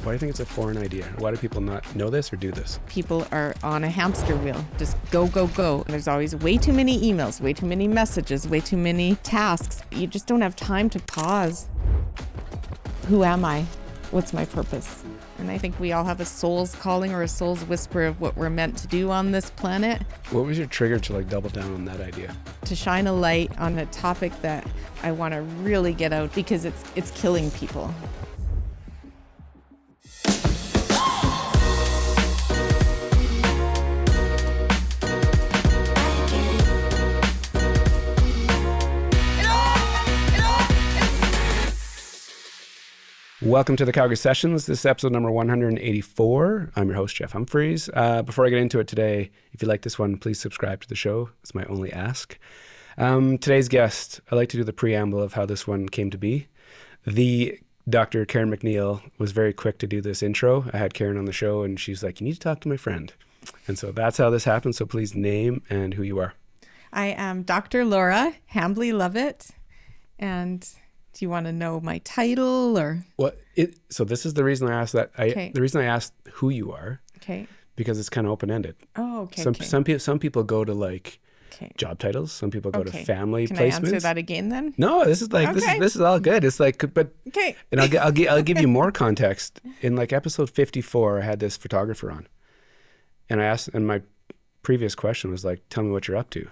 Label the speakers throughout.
Speaker 1: Why do you think it's a foreign idea? Why do people not know this or do this?
Speaker 2: People are on a hamster wheel. Just go, go, go. There's always way too many emails, way too many messages, way too many tasks. You just don't have time to pause. Who am I? What's my purpose? And I think we all have a soul's calling or a soul's whisper of what we're meant to do on this planet.
Speaker 1: What was your trigger to double down on that idea?
Speaker 2: To shine a light on a topic that I want to really get out because it's killing people.
Speaker 1: Welcome to the Calgary Sessions. This is episode number 184. I'm your host, Jeff Humphreys. Before I get into it today, if you like this one, please subscribe to the show. It's my only ask. Today's guest, I like to do the preamble of how this one came to be. The Dr. Karen McNeil was very quick to do this intro. I had Karen on the show and she's like, you need to talk to my friend. And so that's how this happened. So please name and who you are.
Speaker 2: I am Dr. Laura Hambley Lovett, and do you want to know my title or?
Speaker 1: So this is the reason I asked that.
Speaker 2: Okay.
Speaker 1: The reason I asked who you are.
Speaker 2: Okay.
Speaker 1: Because it's kind of open-ended.
Speaker 2: Oh, okay.
Speaker 1: Some people go to job titles. Some people go to family
Speaker 2: Can
Speaker 1: placements.
Speaker 2: I answer that again then?
Speaker 1: No, this is this is all good. It's but
Speaker 2: okay.
Speaker 1: And I'll give you more context. In episode 54, I had this photographer on, and I asked, and my previous question was tell me what you're up to,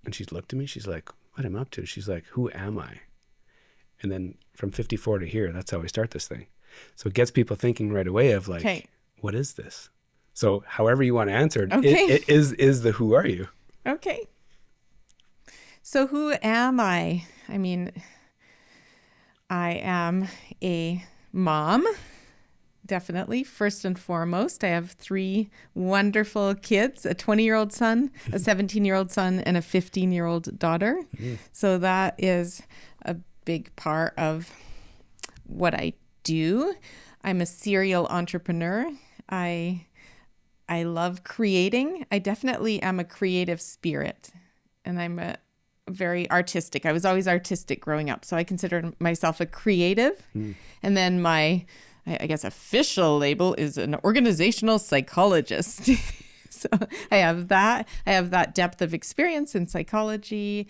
Speaker 1: and she looked at me. She's like, what am I up to? She's like, who am I? And then from 54 to here, that's how we start this thing. So it gets people thinking right away of what is this? So however you want to answer it, it is the who are you?
Speaker 2: Okay. So who am I? I mean, I am a mom, definitely, first and foremost. I have 3 wonderful kids, a 20-year-old son, a 17-year-old son, and a 15-year-old daughter. Mm. So that is a big part of what I do. I'm a serial entrepreneur. I love creating. I definitely am a creative spirit, and I'm a very artistic. I was always artistic growing up, so I consider myself a creative. Mm. And then my, I guess, official label is an organizational psychologist. So I have that depth of experience in psychology.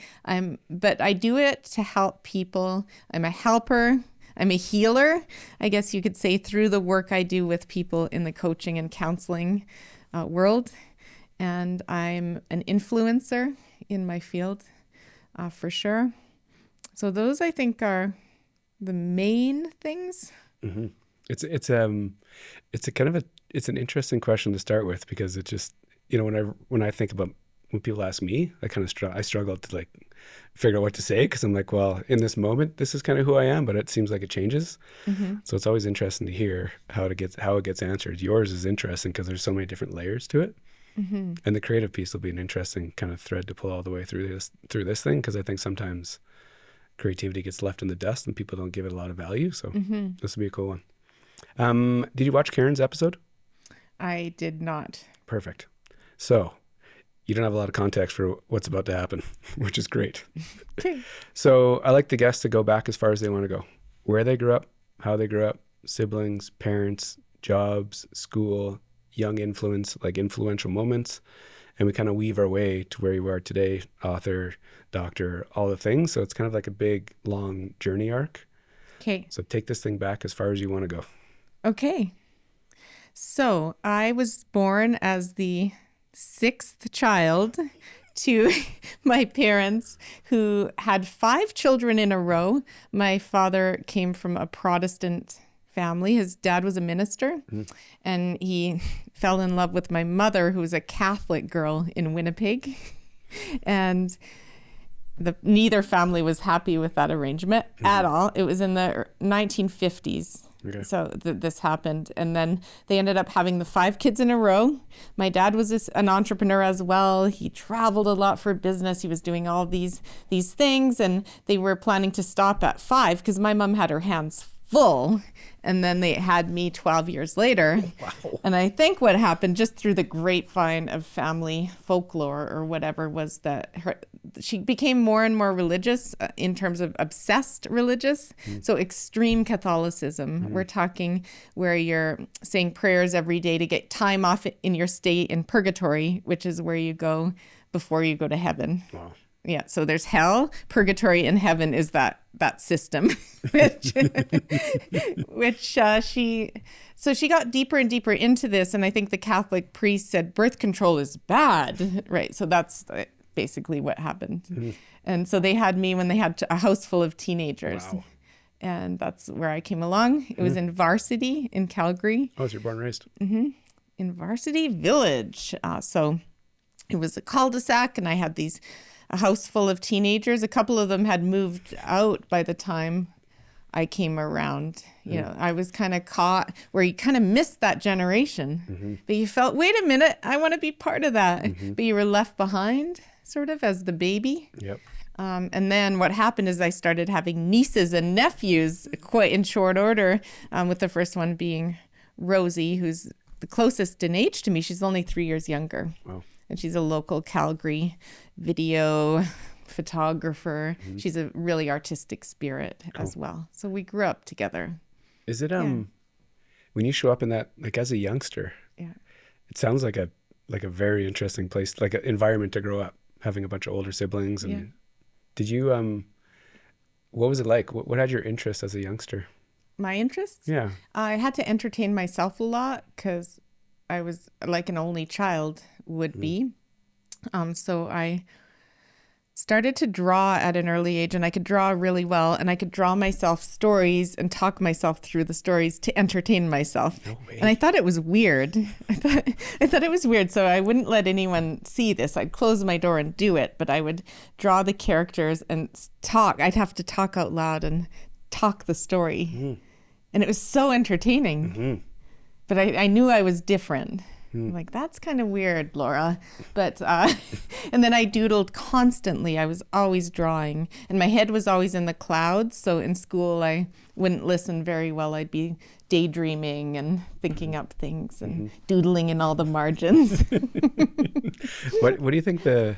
Speaker 2: But I do it to help people. I'm a helper. I'm a healer, I guess you could say, through the work I do with people in the coaching and counseling world. And I'm an influencer in my field, for sure. So those, I think, are the main things. Mm-hmm.
Speaker 1: It's an interesting question to start with, because it just, when I think about, when people ask me, I struggle to figure out what to say, because I'm like, well, in this moment, this is kind of who I am, but it seems like it changes. Mm-hmm. So it's always interesting to hear how it gets answered. Yours is interesting because there's so many different layers to it. Mm-hmm. And the creative piece will be an interesting kind of thread to pull all the way through this thing, because I think sometimes creativity gets left in the dust and people don't give it a lot of value. So This will be a cool one. Did you watch Karen's episode?
Speaker 2: I did not.
Speaker 1: Perfect. So you don't have a lot of context for what's about to happen, which is great.
Speaker 2: Okay.
Speaker 1: So I like the guests to go back as far as they want to go. Where they grew up, how they grew up, siblings, parents, jobs, school, young influence, influential moments. And we kind of weave our way to where you are today, author, doctor, all the things. So it's kind of like a big, long journey arc.
Speaker 2: Okay.
Speaker 1: So take this thing back as far as you want to go.
Speaker 2: Okay. So I was born as the 6th child to my parents, who had 5 children in a row. My father came from a Protestant family. His dad was a minister, and he fell in love with my mother, who was a Catholic girl in Winnipeg. And neither family was happy with that arrangement at all. It was in the 1950s. Okay. So this happened. And then they ended up having the 5 kids in a row. My dad was an entrepreneur as well. He traveled a lot for business. He was doing all these things, and they were planning to stop at 5 because my mom had her hands full. And then they had me 12 years later. Wow. And I think what happened, just through the grapevine of family folklore or whatever, was that she became more and more religious in terms of obsessed religious. So extreme Catholicism. We're talking where you're saying prayers every day to get time off in your stay in purgatory, which is where you go before you go to heaven.
Speaker 1: Wow.
Speaker 2: Yeah, so there's hell, purgatory, and heaven is that system, which she got deeper and deeper into this, and I think the Catholic priest said birth control is bad, right? So that's basically what happened, and so they had me when they had a house full of teenagers,
Speaker 1: Wow.
Speaker 2: and that's where I came along. It was in Varsity in Calgary.
Speaker 1: Oh, so you're born and raised.
Speaker 2: In Varsity Village, so it was a cul-de-sac, and I had a house full of teenagers. A couple of them had moved out by the time I came around. You know, I was kind of caught where you kind of missed that generation, but you felt, wait a minute, I want to be part of that. But you were left behind sort of as the baby.
Speaker 1: Yep.
Speaker 2: And then what happened is I started having nieces and nephews quite in short order, with the first one being Rosie, who's the closest in age to me. She's only 3 years younger.
Speaker 1: Wow.
Speaker 2: And she's a local Calgary video photographer. She's a really artistic spirit as well. So we grew up together.
Speaker 1: Is it when you show up in that, like as a youngster, it sounds like a very interesting place, like an environment to grow up, having a bunch of older siblings. And did you what was it like? What had your interest as a youngster?
Speaker 2: My interests?
Speaker 1: Yeah.
Speaker 2: I had to entertain myself a lot because I was like an only child would be. So I started to draw at an early age, and I could draw really well, and I could draw myself stories and talk myself through the stories to entertain myself.
Speaker 1: No way.
Speaker 2: And I thought it was weird. I thought it was weird, so I wouldn't let anyone see this. I'd close my door and do it, but I would draw the characters and talk. I'd have to talk out loud and talk the story. And it was so entertaining. But I knew I was different. I'm like, that's kind of weird, Laura. But, and then I doodled constantly. I was always drawing. And my head was always in the clouds. So in school, I wouldn't listen very well. I'd be daydreaming and thinking up things and doodling in all the margins.
Speaker 1: What do you think you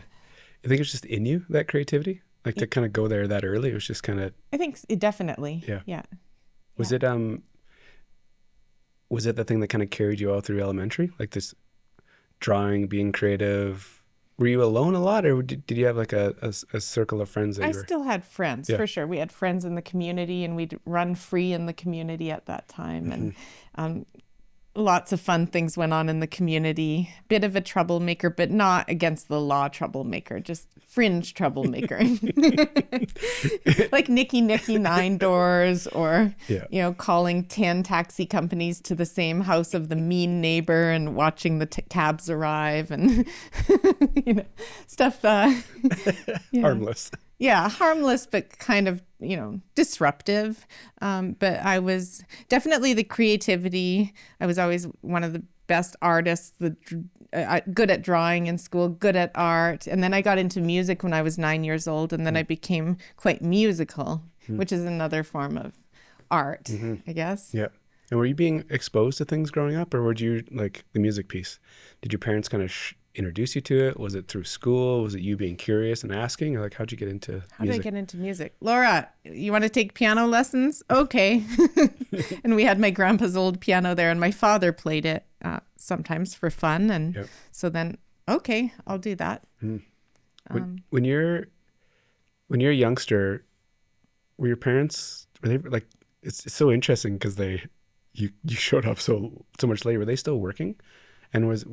Speaker 1: think it's just in you, that creativity? Like to kind of go there that early? It was just kind of...
Speaker 2: I think definitely.
Speaker 1: Yeah. Was it the thing that kind of carried you all through elementary? Like this drawing, being creative? Were you alone a lot, or did you have like a circle of friends that
Speaker 2: I still had friends, for sure. We had friends in the community, and we'd run free in the community at that time. And lots of fun things went on in the community. Bit of a troublemaker, but not against the law troublemaker, just fringe troublemaker. Like Nicky 9 Doors, or, calling 10 taxi companies to the same house of the mean neighbor and watching the cabs arrive and, stuff.
Speaker 1: Harmless.
Speaker 2: Yeah, harmless, but kind of, disruptive. But I was definitely the creativity. I was always one of the best artists, good at drawing in school, good at art. And then I got into music when I was 9 years old, and then I became quite musical, which is another form of art, I guess.
Speaker 1: Yeah. And were you being exposed to things growing up, or were you like the music piece? Did your parents kind of introduce you to it? Was it through school? Was it you being curious and asking? Or like, how'd you get into music?
Speaker 2: How did I get into music? Laura, you want to take piano lessons? Okay. And we had my grandpa's old piano there, and my father played it sometimes for fun. And so then, okay, I'll do that.
Speaker 1: When you're a youngster, were your parents, were they like, it's so interesting because you showed up so much later. Were they still working? And was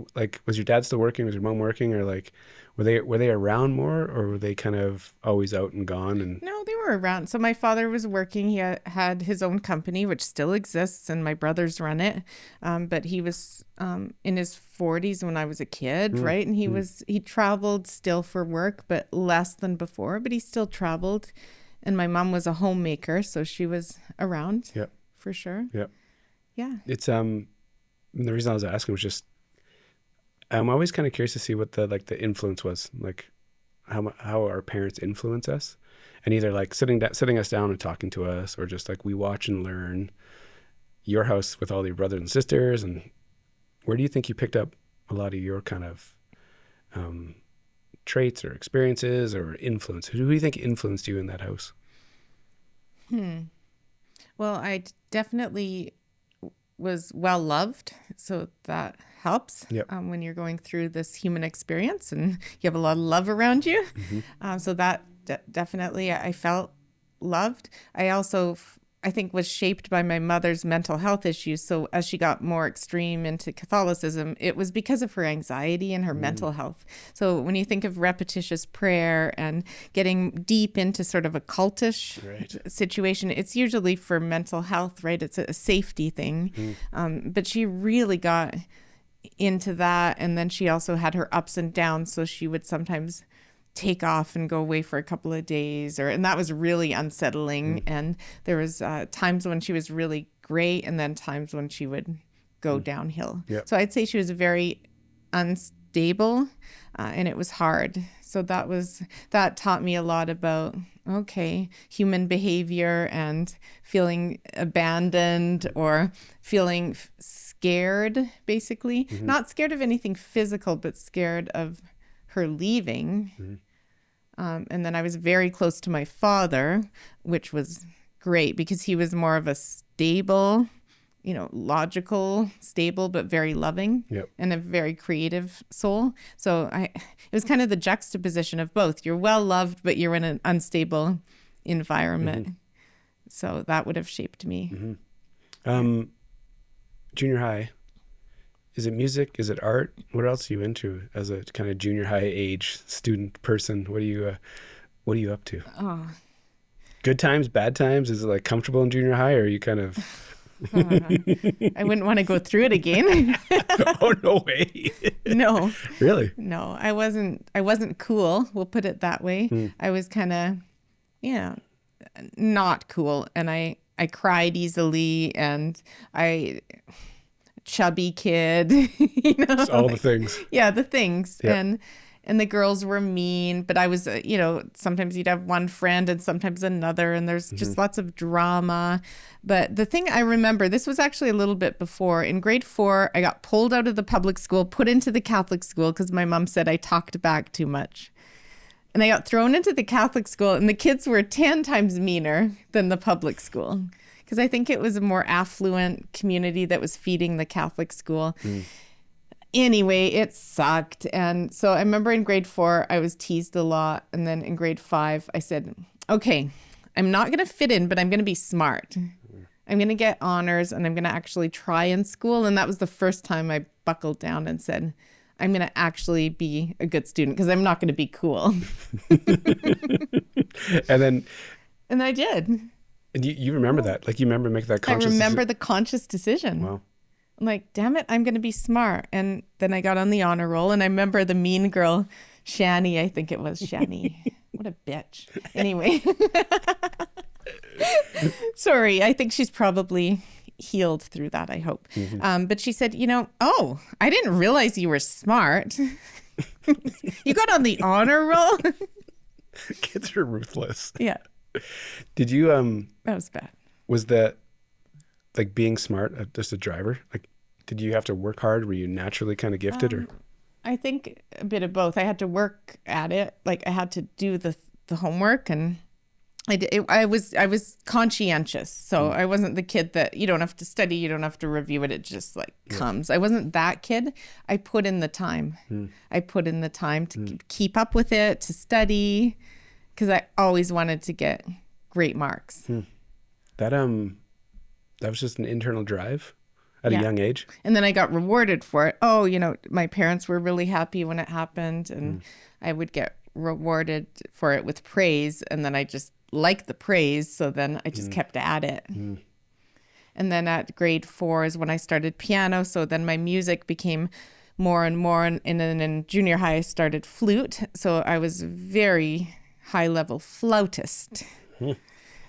Speaker 1: your dad still working? Was your mom working? Or like, were they around more, or were they kind of always out and gone? And
Speaker 2: no, they were around. So my father was working. He had his own company, which still exists, and my brothers run it. But he was in his 40s when I was a kid, right? And he traveled still for work, but less than before. But he still traveled. And my mom was a homemaker, so she was around.
Speaker 1: Yeah,
Speaker 2: for sure.
Speaker 1: Yeah,
Speaker 2: yeah.
Speaker 1: It's the reason I was asking was just, I'm always kind of curious to see what the influence was, like how our parents influence us, and either like sitting us down and talking to us, or just like we watch and learn. Your house with all your brothers and sisters, and where do you think you picked up a lot of your kind of traits or experiences or influence? Who do you think influenced you in that house?
Speaker 2: Well, I definitely was well loved, so that helps
Speaker 1: Yep.
Speaker 2: when you're going through this human experience and you have a lot of love around you. So that definitely I felt loved. I also, I think, was shaped by my mother's mental health issues. So as she got more extreme into Catholicism, it was because of her anxiety and her mental health. So when you think of repetitious prayer and getting deep into sort of a cultish situation, it's usually for mental health, right? It's a safety thing. But she really got into that. And then she also had her ups and downs. So she would sometimes take off and go away for a couple of days, and that was really unsettling. And there was times when she was really great, and then times when she would go downhill.
Speaker 1: Yep.
Speaker 2: So I'd say she was very unstable, and it was hard. So that taught me a lot about human behavior and feeling abandoned or feeling scared, basically. Not scared of anything physical, but scared of her leaving. And then I was very close to my father, which was great because he was more of a stable, logical, stable, but very loving and a very creative soul. So it was kind of the juxtaposition of both. You're well loved, but you're in an unstable environment. So that would have shaped me.
Speaker 1: Junior high. Is it music? Is it art? What else are you into as a kind of junior high age student person? What are you up to?
Speaker 2: Oh,
Speaker 1: Good times, bad times? Is it like comfortable in junior high, or are you kind of?
Speaker 2: I wouldn't want to go through it again.
Speaker 1: Oh, no way.
Speaker 2: No.
Speaker 1: Really?
Speaker 2: No, I wasn't cool. We'll put it that way. I was kind of, not cool, and I cried easily, and chubby kid,
Speaker 1: All the things.
Speaker 2: Yeah, the things.
Speaker 1: Yep.
Speaker 2: And the girls were mean, but I was, sometimes you'd have one friend and sometimes another, and there's just lots of drama. But the thing I remember, this was actually a little bit before. In grade 4, I got pulled out of the public school, put into the Catholic school because my mom said I talked back too much. And I got thrown into the Catholic school, and the kids were 10 times meaner than the public school, because I think it was a more affluent community that was feeding the Catholic school. Anyway, it sucked. And so I remember in grade 4, I was teased a lot. And then in grade 5, I said, okay, I'm not going to fit in, but I'm going to be smart. I'm going to get honors, and I'm going to actually try in school. And that was the first time I buckled down and said, I'm going to actually be a good student because I'm not going to be cool. And I did.
Speaker 1: And you remember that? Like, you remember making that conscious decision?
Speaker 2: I remember the conscious decision.
Speaker 1: Wow.
Speaker 2: I'm like, damn it, I'm going to be smart. And then I got on the honor roll, and I remember the mean girl, Shani, I think it was Shani. What a bitch. Anyway. Sorry, I think she's probably healed through that, I hope. But she said, oh, I didn't realize you were smart. You got on the honor roll?
Speaker 1: Kids are ruthless.
Speaker 2: Yeah.
Speaker 1: Did you
Speaker 2: That was bad.
Speaker 1: Was that like being smart just a driver? Like, did you have to work hard? Were you naturally kind of gifted, or?
Speaker 2: I think a bit of both. I had to work at it. Like, I had to do the homework, and I was conscientious. So I wasn't the kid that you don't have to study, you don't have to review it. It just comes. I wasn't that kid. I put in the time. I put in the time to keep up with it, to study, because I always wanted to get great marks.
Speaker 1: That was just an internal drive at a young age.
Speaker 2: And then I got rewarded for it. Oh, my parents were really happy when it happened, and I would get rewarded for it with praise. And then I just liked the praise. So then I just kept at it. And then at grade 4 is when I started piano. So then my music became more and more. And then in junior high, I started flute. So I was very high level flautist.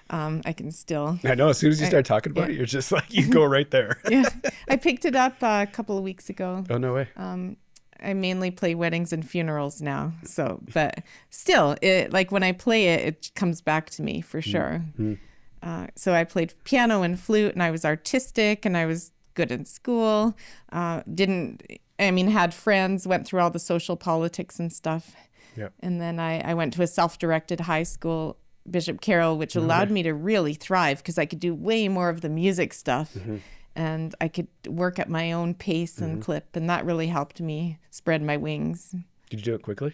Speaker 2: I can still.
Speaker 1: I know. As soon as you start talking about it, you're just like, you go right there.
Speaker 2: Yeah. I picked it up a couple of weeks ago.
Speaker 1: Oh, no way.
Speaker 2: I mainly play weddings and funerals now. So, but still, like when I play it, it comes back to me for sure. So I played piano and flute, and I was artistic, and I was good in school. Had friends, went through all the social politics and stuff.
Speaker 1: Yeah.
Speaker 2: And then I went to a self-directed high school, Bishop Carroll, which allowed me to really thrive because I could do way more of the music stuff. And I could work at my own pace and clip. And that really helped me spread my wings.
Speaker 1: Did you do it quickly?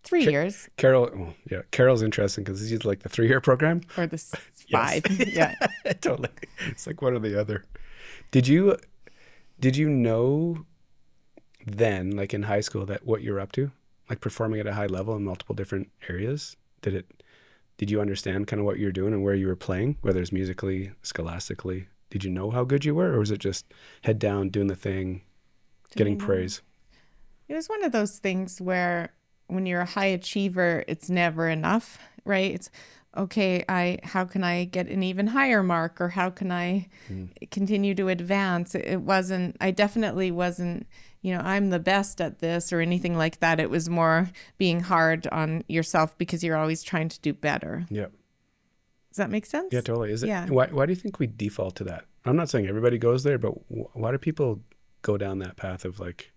Speaker 2: 3 years.
Speaker 1: Carol's interesting because he's like the 3-year program.
Speaker 2: Or the 5. Yeah.
Speaker 1: Totally. It's like one or the other. Did you know then, like in high school, that what you're up to, like performing at a high level in multiple different areas? Did you understand kind of what you're doing and where you were playing, whether it's musically, scholastically? Did you know how good you were, or was it just head down, doing the thing, getting praise?
Speaker 2: It was one of those things where when you're a high achiever, it's never enough, right? It's okay, how can I get an even higher mark, or how can I continue to advance? I definitely wasn't, I'm the best at this or anything like that. It was more being hard on yourself because you're always trying to do better.
Speaker 1: Yeah.
Speaker 2: Does that make sense?
Speaker 1: Yeah, totally. Is it?
Speaker 2: Yeah.
Speaker 1: Why do you think we default to that? I'm not saying everybody goes there, but why do people go down that path of like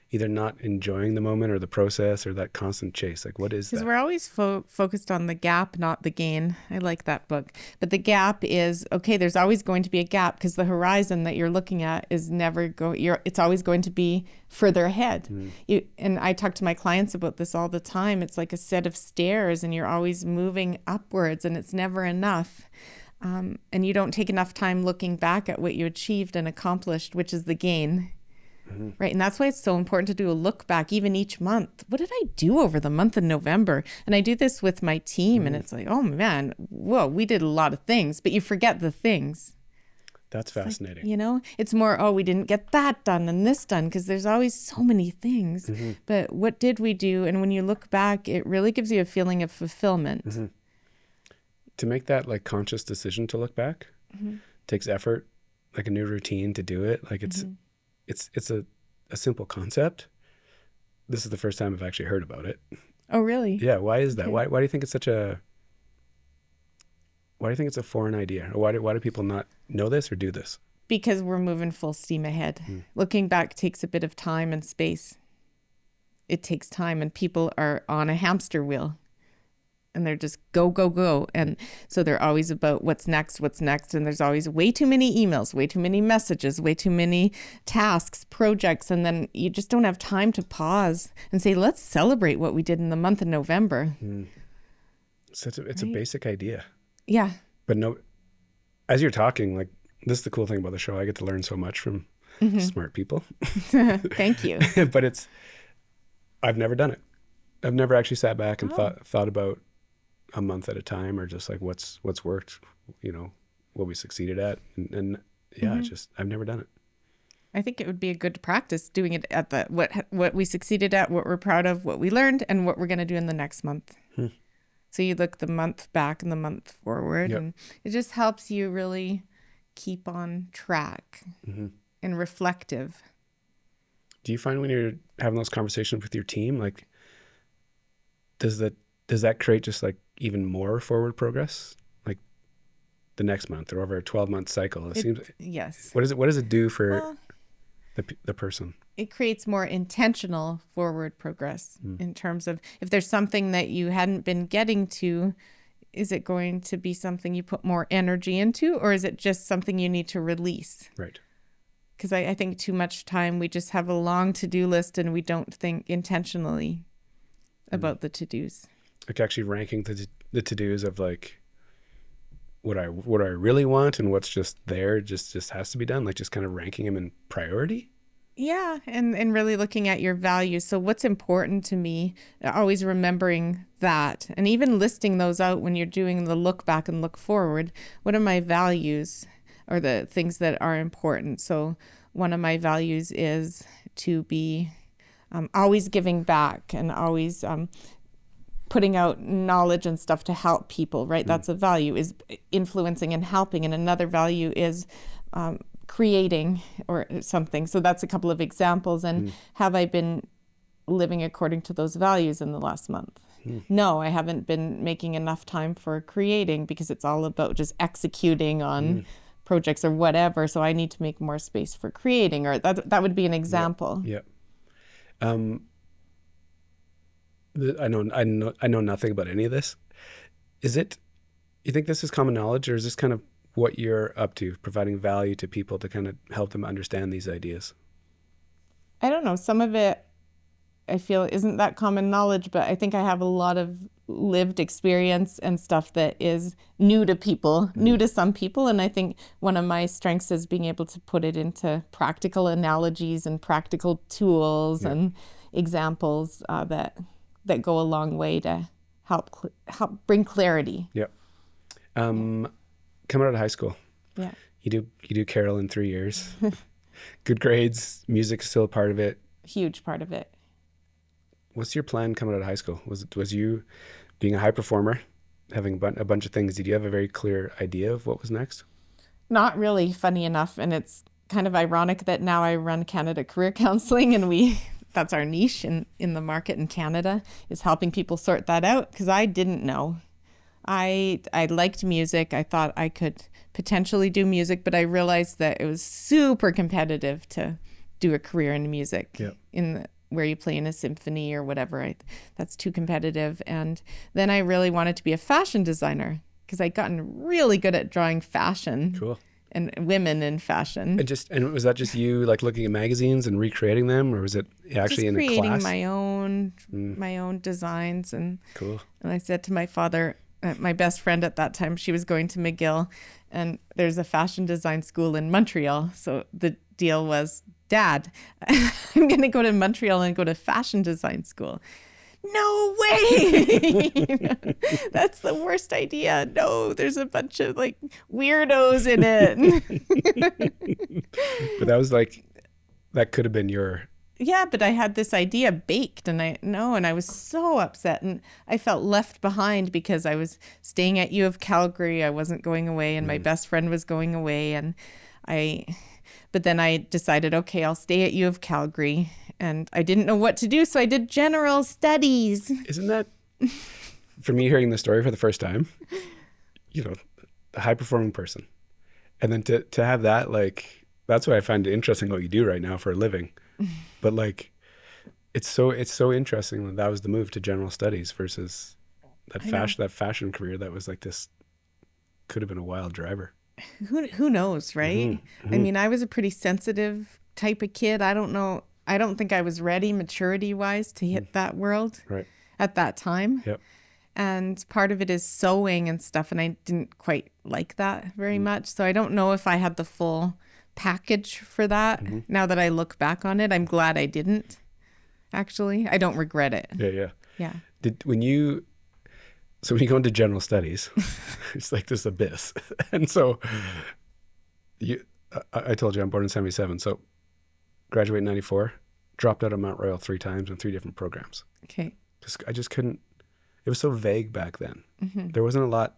Speaker 1: either not enjoying the moment or the process or that constant chase? Like, what is that?
Speaker 2: Because we're always focused on the gap, not the gain. I like that book. But the gap is, okay, there's always going to be a gap because the horizon that you're looking at is it's always going to be further ahead. And I talk to my clients about this all the time. It's like a set of stairs and you're always moving upwards and it's never enough. And you don't take enough time looking back at what you achieved and accomplished, which is the gain. Right. And that's why it's so important to do a look back, even each month. What did I do over the month of November? And I do this with my team and it's like, oh man, whoa, we did a lot of things, but you forget the things.
Speaker 1: That's fascinating.
Speaker 2: Like, it's more, we didn't get that done and this done because there's always so many things. But what did we do? And when you look back, it really gives you a feeling of fulfillment.
Speaker 1: To make that like conscious decision to look back takes effort, like a new routine to do it. Like it's a simple concept. This is the first time I've actually heard about it.
Speaker 2: Oh, really?
Speaker 1: Yeah. Why is that? Why do you think it's a foreign idea? Or why do people not know this or do this?
Speaker 2: Because we're moving full steam ahead. Looking back takes a bit of time and space. It takes time and people are on a hamster wheel. And they're just go, go, go. And so they're always about what's next. And there's always way too many emails, way too many messages, way too many tasks, projects. And then you just don't have time to pause and say, let's celebrate what we did in the month of November.
Speaker 1: So it's a basic idea.
Speaker 2: Yeah.
Speaker 1: But as you're talking, like this is the cool thing about the show. I get to learn so much from smart people.
Speaker 2: Thank you.
Speaker 1: But I've never done it. I've never actually sat back and thought about a month at a time or just like what's worked, what we succeeded at. And I've never done it.
Speaker 2: I think it would be a good practice doing it at what we succeeded at, what we're proud of, what we learned, and what we're going to do in the next month. So you look the month back and the month forward, and it just helps you really keep on track and reflective.
Speaker 1: Do you find when you're having those conversations with your team, like, does that create just like even more forward progress, like the next month or over a 12-month cycle? It seems.
Speaker 2: Yes.
Speaker 1: What does it do for the person?
Speaker 2: It creates more intentional forward progress in terms of if there's something that you hadn't been getting to, is it going to be something you put more energy into, or is it just something you need to release?
Speaker 1: Right.
Speaker 2: Because I think too much time we just have a long to-do list and we don't think intentionally about the to-dos.
Speaker 1: Like actually ranking the to-dos of like what I really want and what's just there just has to be done, like just kind of ranking them in priority.
Speaker 2: Yeah, and really looking at your values. So what's important to me, always remembering that, and even listing those out when you're doing the look back and look forward. What are my values or the things that are important? So one of my values is to be always giving back and always putting out knowledge and stuff to help people, right? That's a value, is influencing and helping. And another value is creating or something. So that's a couple of examples. And have I been living according to those values in the last month? No, I haven't been making enough time for creating because it's all about just executing on projects or whatever. So I need to make more space for creating, or that would be an example.
Speaker 1: Yeah. I know nothing about any of this. Is it, you think this is common knowledge, or is this kind of what you're up to, providing value to people to kind of help them understand these ideas?
Speaker 2: I don't know. Some of it I feel isn't that common knowledge, but I think I have a lot of lived experience and stuff that is new to people, new to some people. And I think one of my strengths is being able to put it into practical analogies and practical tools and examples that go a long way to help bring clarity.
Speaker 1: Yeah. Coming out of high school,
Speaker 2: Yeah.
Speaker 1: you do Carol in 3 years. Good grades, music's still a part of it.
Speaker 2: Huge part of it.
Speaker 1: What's your plan coming out of high school? Was you being a high performer, having a bunch of things? Did you have a very clear idea of what was next?
Speaker 2: Not really, funny enough. And it's kind of ironic that now I run Canada Career Counseling, and that's our niche in the market in Canada, is helping people sort that out, because I didn't know. I liked music. I thought I could potentially do music, but I realized that it was super competitive to do a career in music. Yep. Where you play in a symphony or whatever. That's too competitive. And then I really wanted to be a fashion designer, because I'd gotten really good at drawing fashion.
Speaker 1: Cool.
Speaker 2: And women in fashion.
Speaker 1: And was that just you like looking at magazines and recreating them, or was it actually
Speaker 2: just
Speaker 1: in a class?
Speaker 2: Creating my own designs. And
Speaker 1: cool.
Speaker 2: And I said to my father, my best friend at that time, she was going to McGill, and there's a fashion design school in Montreal. So the deal was, Dad, I'm going to go to Montreal and go to fashion design school. No way! That's the worst idea. No, there's a bunch of like weirdos in it.
Speaker 1: But that could have been your...
Speaker 2: Yeah, but I had this idea baked, and I was so upset, and I felt left behind because I was staying at U of Calgary. I wasn't going away, and my best friend was going away, but then I decided, okay, I'll stay at U of Calgary, and I didn't know what to do, so I did general studies.
Speaker 1: Isn't that, for me hearing the story for the first time, a high-performing person, and then to have that, like, that's why I find it interesting what you do right now for a living. But like, it's so interesting that was the move to general studies versus that fashion career that was like this, could have been a wild driver.
Speaker 2: Who knows, right? Mm-hmm. I mean, I was a pretty sensitive type of kid. I don't know. I don't think I was ready maturity-wise to hit that world at that time. Yep. And part of it is sewing and stuff, and I didn't quite like that very much. So I don't know if I had the full package for that. Now that I look back on it, I'm glad I didn't. Actually, I don't regret it. Yeah.
Speaker 1: When you go into general studies, it's like this abyss. And so I told you I'm born in 77. So graduated in 94, dropped out of Mount Royal 3 times in 3 different programs. Okay. I just couldn't, it was so vague back then. There wasn't a lot,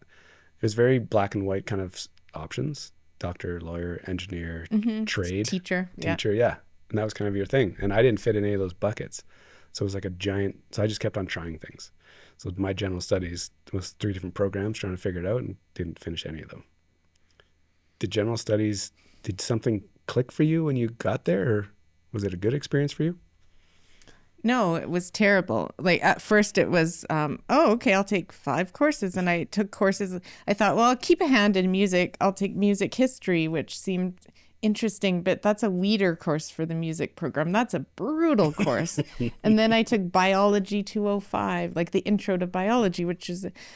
Speaker 1: it was very black and white kind of options. Doctor, lawyer, engineer, trade.
Speaker 2: Teacher,
Speaker 1: yeah. And that was kind of your thing. And I didn't fit in any of those buckets. So it was like so I just kept on trying things. So my general studies was 3 different programs trying to figure it out, and didn't finish any of them. Did something click for you when you got there, or was it a good experience for you?
Speaker 2: No, it was terrible. Like at first it was, okay, I'll take 5 courses. And I took courses. I thought, well, I'll keep a hand in music. I'll take music history, which seemed interesting, but that's a weeder course for the music program. That's a brutal course. And then I took biology 205, like the intro to biology,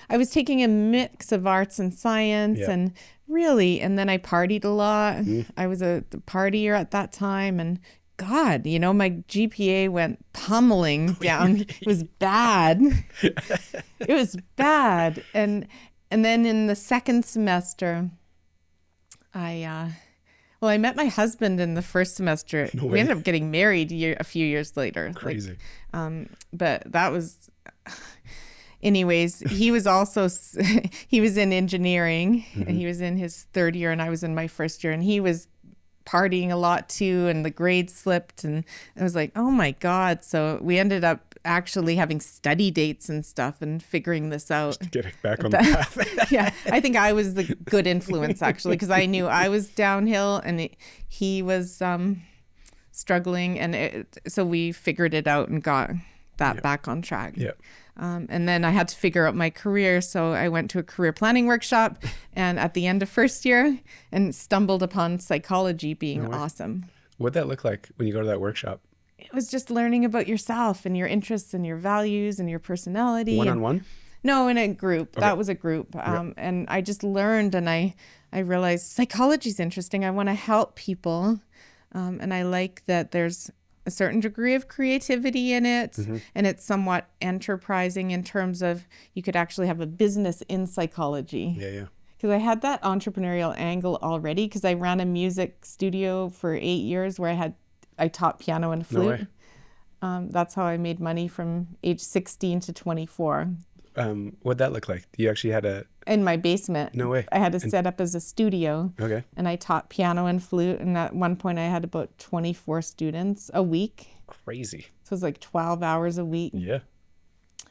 Speaker 2: I was taking a mix of arts and science and then I partied a lot. I was a partier at that time, and God, my GPA went pummeling down. It was bad. It was bad. And then in the second semester, I met my husband in the first semester. No way. We ended up getting married a few years later.
Speaker 1: Crazy.
Speaker 2: But that was, anyways, he was also, he was in engineering. And he was in his 3rd year, and I was in my 1st year, and he was partying a lot too, and the grades slipped, and I was like, oh my God. So we ended up actually having study dates and stuff and figuring this out.
Speaker 1: Just getting back on the path.
Speaker 2: Yeah, I think I was the good influence actually, because I knew I was downhill and he was struggling, and so we figured it out and got that back on track.
Speaker 1: Yeah.
Speaker 2: And then I had to figure out my career. So I went to a career planning workshop and at the end of first year and stumbled upon psychology being awesome.
Speaker 1: What'd that look like when you go to that workshop?
Speaker 2: It was just learning about yourself and your interests and your values and your personality.
Speaker 1: One-on-one?
Speaker 2: No, in a group.
Speaker 1: Okay.
Speaker 2: That was a group. And I just learned and I realized psychology is interesting. I want to help people. And I like that there's a certain degree of creativity in it, and it's somewhat enterprising in terms of you could actually have a business in psychology.
Speaker 1: Yeah.
Speaker 2: Because I had that entrepreneurial angle already because I ran a music studio for 8 years where I taught piano and flute.
Speaker 1: No way.
Speaker 2: That's how I made money from age 16 to 24.
Speaker 1: What'd that look like? You actually had
Speaker 2: In my basement.
Speaker 1: No way.
Speaker 2: I had to set up as a studio.
Speaker 1: Okay.
Speaker 2: And I taught piano and flute. And at one point I had about 24 students a week.
Speaker 1: Crazy.
Speaker 2: So it was like 12 hours a week.
Speaker 1: Yeah.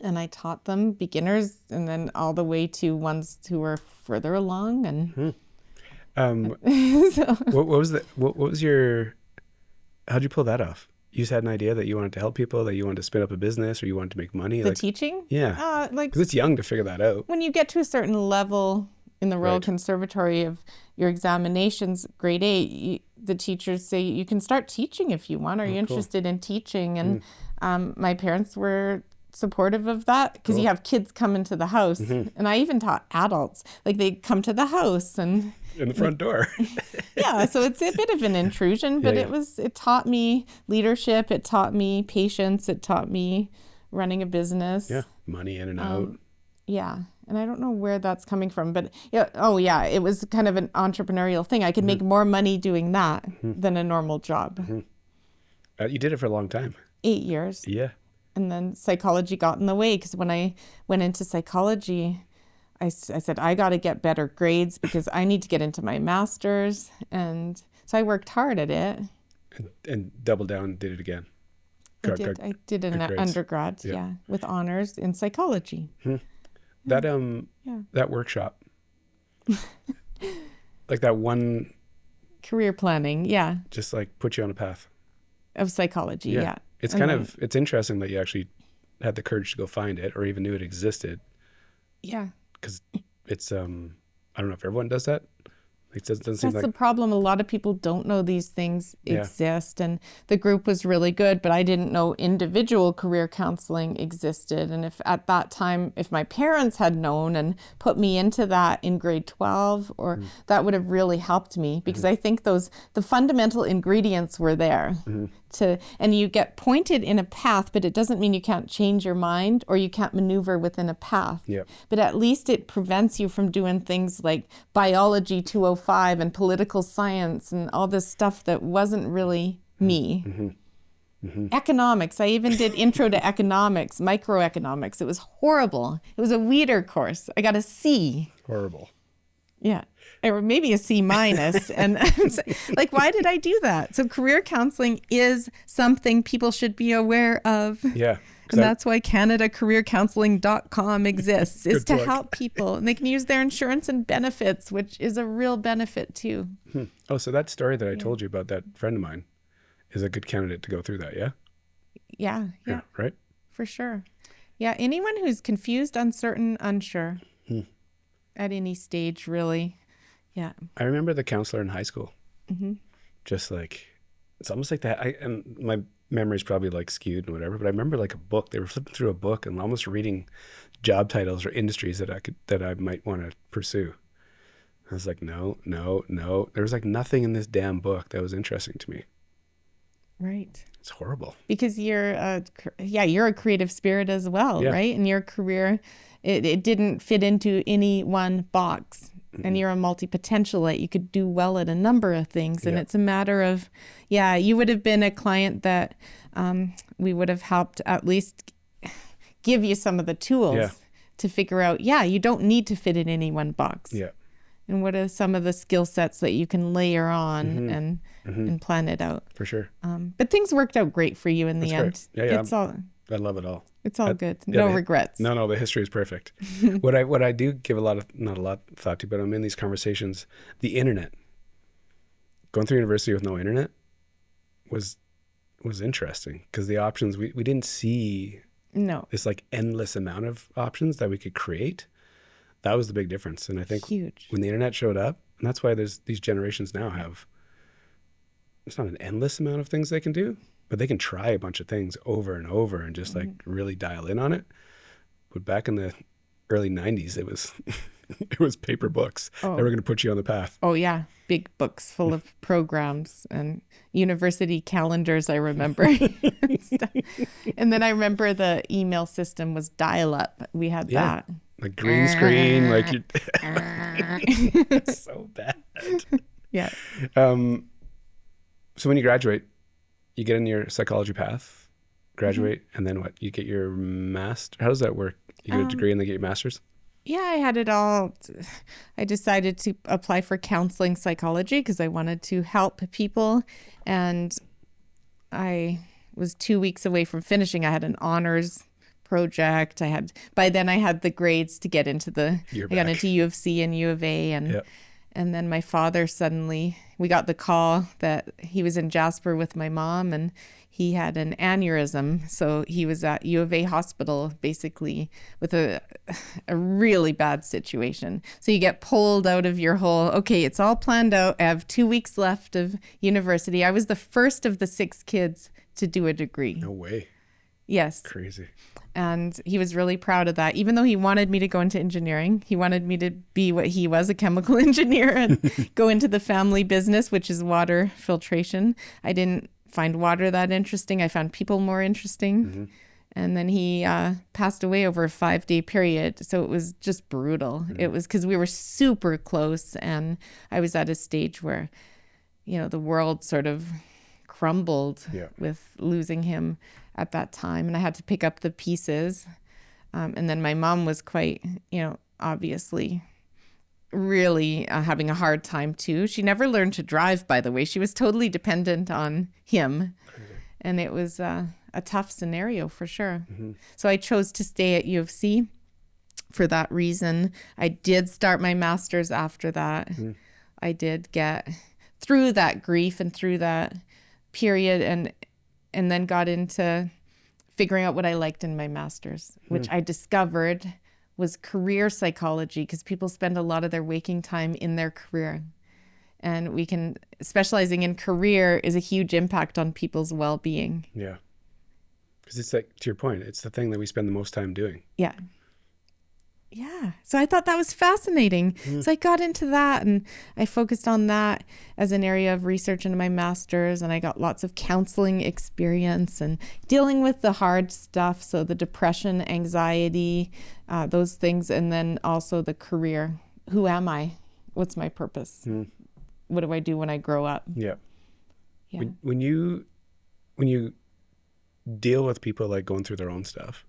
Speaker 2: And I taught them beginners and then all the way to ones who were further along. And
Speaker 1: so. What was your, how'd you pull that off? You just had an idea that you wanted to help people, that you wanted to spin up a business, or you wanted to make money?
Speaker 2: The teaching?
Speaker 1: Yeah.
Speaker 2: Like,
Speaker 1: because it's young to figure that out.
Speaker 2: When you get to a certain level in the Royal Conservatory of your examinations, grade 8, the teachers say you can start teaching if you want. Are you interested in teaching? And my parents were supportive of that because you have kids come into the house. And I even taught adults. Like they'd come to the house and...
Speaker 1: in the front door.
Speaker 2: Yeah, so it's a bit of an intrusion, but it taught me leadership, it taught me patience, it taught me running a business.
Speaker 1: Yeah, money in and out.
Speaker 2: Yeah, and I don't know where that's coming from, but it was kind of an entrepreneurial thing. I could make more money doing that than a normal job.
Speaker 1: You did it for a long time.
Speaker 2: 8 years.
Speaker 1: Yeah.
Speaker 2: And then psychology got in the way because when I went into psychology, I said, I got to get better grades because I need to get into my master's. And so I worked hard at it.
Speaker 1: And doubled down and did it again.
Speaker 2: I did an undergrad, with honors in psychology.
Speaker 1: That workshop, like that one...
Speaker 2: Career planning,
Speaker 1: just like put you on a path.
Speaker 2: Of psychology, yeah.
Speaker 1: It's it's interesting that you actually had the courage to go find it or even knew it existed.
Speaker 2: Yeah.
Speaker 1: Because it's I don't know if everyone does that. It doesn't seem
Speaker 2: That's the problem. A lot of people don't know these things exist. And the group was really good, but I didn't know individual career counseling existed. And if at that time, if my parents had known and put me into that in grade 12, that would have really helped me because I think the fundamental ingredients were there. And you get pointed in a path, but it doesn't mean you can't change your mind or you can't maneuver within a path.
Speaker 1: Yep.
Speaker 2: But at least it prevents you from doing things like biology 205 and political science and all this stuff that wasn't really me. Economics. I even did intro to economics, microeconomics. It was horrible. It was a weeder course. I got a C.
Speaker 1: Horrible.
Speaker 2: Yeah. Or maybe a C minus. And like, why did I do that? So career counseling is something people should be aware of.
Speaker 1: Yeah.
Speaker 2: And that's why CanadaCareerCounseling.com exists, is to
Speaker 1: plug.
Speaker 2: help people. And they can use their insurance and benefits, which is a real benefit too.
Speaker 1: Oh, so that story that I told you about, that friend of mine, is a good candidate to go through that, yeah?
Speaker 2: Yeah.
Speaker 1: Right?
Speaker 2: For sure. Yeah, anyone who's confused, uncertain, unsure at any stage, really. Yeah.
Speaker 1: I remember the counselor in high school. Just like, it's almost like that. And my memory's probably like skewed and whatever, but I remember like a book. They were flipping through a book and almost reading job titles or industries that I might want to pursue. I was like, no. There was like nothing in this damn book that was interesting to me.
Speaker 2: Right.
Speaker 1: It's horrible.
Speaker 2: Because you're a creative spirit as well, right? And your career, it didn't fit into any one box. And you're a multi-potentialite. You could do well at a number of things. And it's a matter of, you would have been a client that we would have helped at least give you some of the tools to figure out, you don't need to fit in any one box. Yeah. And what are some of the skill sets that you can layer on and plan it out?
Speaker 1: For sure.
Speaker 2: But things worked out great for you in the end.
Speaker 1: Great. Yeah. I love it all.
Speaker 2: It's all good. No regrets.
Speaker 1: No, the history is perfect. What I do give not a lot thought to, but I'm in these conversations, the internet. Going through university with no internet was interesting because the options, we didn't see
Speaker 2: No.
Speaker 1: this like endless amount of options that we could create. That was the big difference. And I think
Speaker 2: Huge.
Speaker 1: when the internet showed up, and that's why there's these generations now have, it's not an endless amount of things they can do, but they can try a bunch of things over and over and just like really dial in on it. But back in the early 90s, it was it was paper books that were going to put you on the path.
Speaker 2: Oh yeah, big books full of programs and university calendars, I remember. And then I remember the email system was dial-up. We had that.
Speaker 1: Like green screen, like you so bad.
Speaker 2: Yeah.
Speaker 1: So when you graduate, you get in your psychology path, graduate, and then what? You get your master. How does that work? You get a degree and then get your master's?
Speaker 2: Yeah, I had it all. I decided to apply for counseling psychology because I wanted to help people. And I was 2 weeks away from finishing. I had an honors project. By then I had the grades to get into I got into U of C and U of A. And then my father suddenly, we got the call that he was in Jasper with my mom and he had an aneurysm. So he was at U of A hospital basically with a really bad situation. So you get pulled out of your whole, okay, it's all planned out. I have 2 weeks left of university. I was the first of the 6 kids to do a degree.
Speaker 1: No way.
Speaker 2: Yes.
Speaker 1: Crazy.
Speaker 2: And he was really proud of that. Even though he wanted me to go into engineering, he wanted me to be what he was, a chemical engineer, and go into the family business, which is water filtration. I didn't find water that interesting. I found people more interesting. Mm-hmm. And then he passed away over a 5-day period. So it was just brutal. Mm-hmm. It was because we were super close. And I was at a stage where, the world sort of crumbled with losing him at that time, and I had to pick up the pieces. And then my mom was quite, obviously really having a hard time too. She never learned to drive, by the way. She was totally dependent on him. Crazy. And it was a tough scenario for sure. Mm-hmm. So I chose to stay at U of C for that reason. I did start my master's after that. Mm-hmm. I did get through that grief and through that period and then got into figuring out what I liked in my master's, which I discovered was career psychology, because people spend a lot of their waking time in their career. And specializing in career is a huge impact on people's well-being. Yeah.
Speaker 1: Because it's like, to your point, it's the thing that we spend the most time doing.
Speaker 2: Yeah. Yeah. So I thought that was fascinating. So I got into that and I focused on that as an area of research in my master's, and I got lots of counseling experience and dealing with the hard stuff. So the depression, anxiety, those things. And then also the career. Who am I? What's my purpose? What do I do when I grow up?
Speaker 1: Yeah. When you deal with people like going through their own stuff,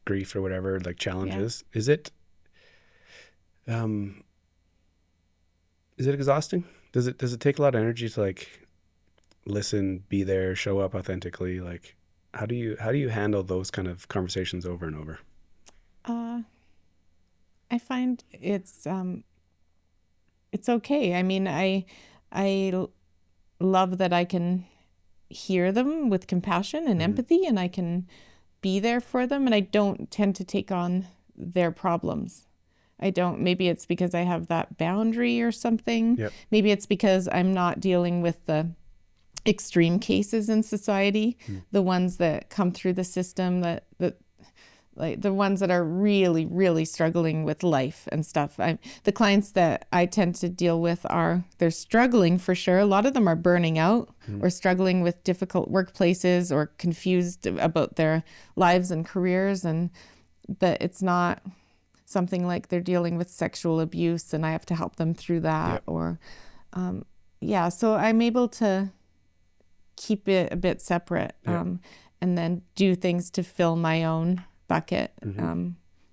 Speaker 1: grief or whatever, like challenges, is it exhausting? Does it take a lot of energy to like listen, be there, show up authentically? Like how do you handle those kind of conversations over and over?
Speaker 2: I find it's okay. I mean, I love that I can hear them with compassion and empathy, and I can be there for them, and I don't tend to take on their problems. Maybe it's because I have that boundary or something. Yep. Maybe it's because I'm not dealing with the extreme cases in society, the ones that come through the system, that like the ones that are really, really struggling with life and stuff. The clients that I tend to deal with they're struggling for sure. A lot of them are burning out or struggling with difficult workplaces or confused about their lives and careers. But it's not something like they're dealing with sexual abuse and I have to help them through that. Yep. So I'm able to keep it a bit separate and then do things to fill my own bucket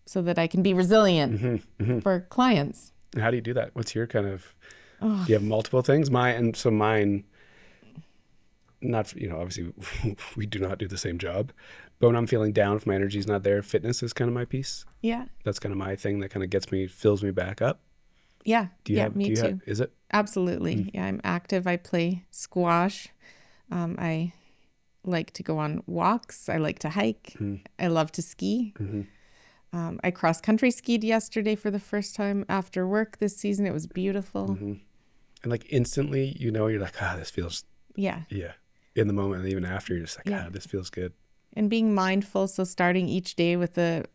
Speaker 2: so that I can be resilient for clients.
Speaker 1: And how do you do that? What's your kind of, do you have multiple things? Mine, not, obviously we do not do the same job, but when I'm feeling down, if my energy's not there, fitness is kind of my piece. Yeah. That's kind of my thing that kind of fills me back up.
Speaker 2: Yeah. Me too.
Speaker 1: Is it?
Speaker 2: Absolutely. Yeah. I'm active. I play squash. I like to go on walks. I like to hike. I love to ski. I cross-country skied yesterday for the first time after work this season. It was beautiful.
Speaker 1: And like instantly, you're like, this feels,
Speaker 2: Yeah.
Speaker 1: in the moment. And even after, you're just like,
Speaker 2: Yeah.
Speaker 1: this feels good.
Speaker 2: And being mindful. So starting each day with a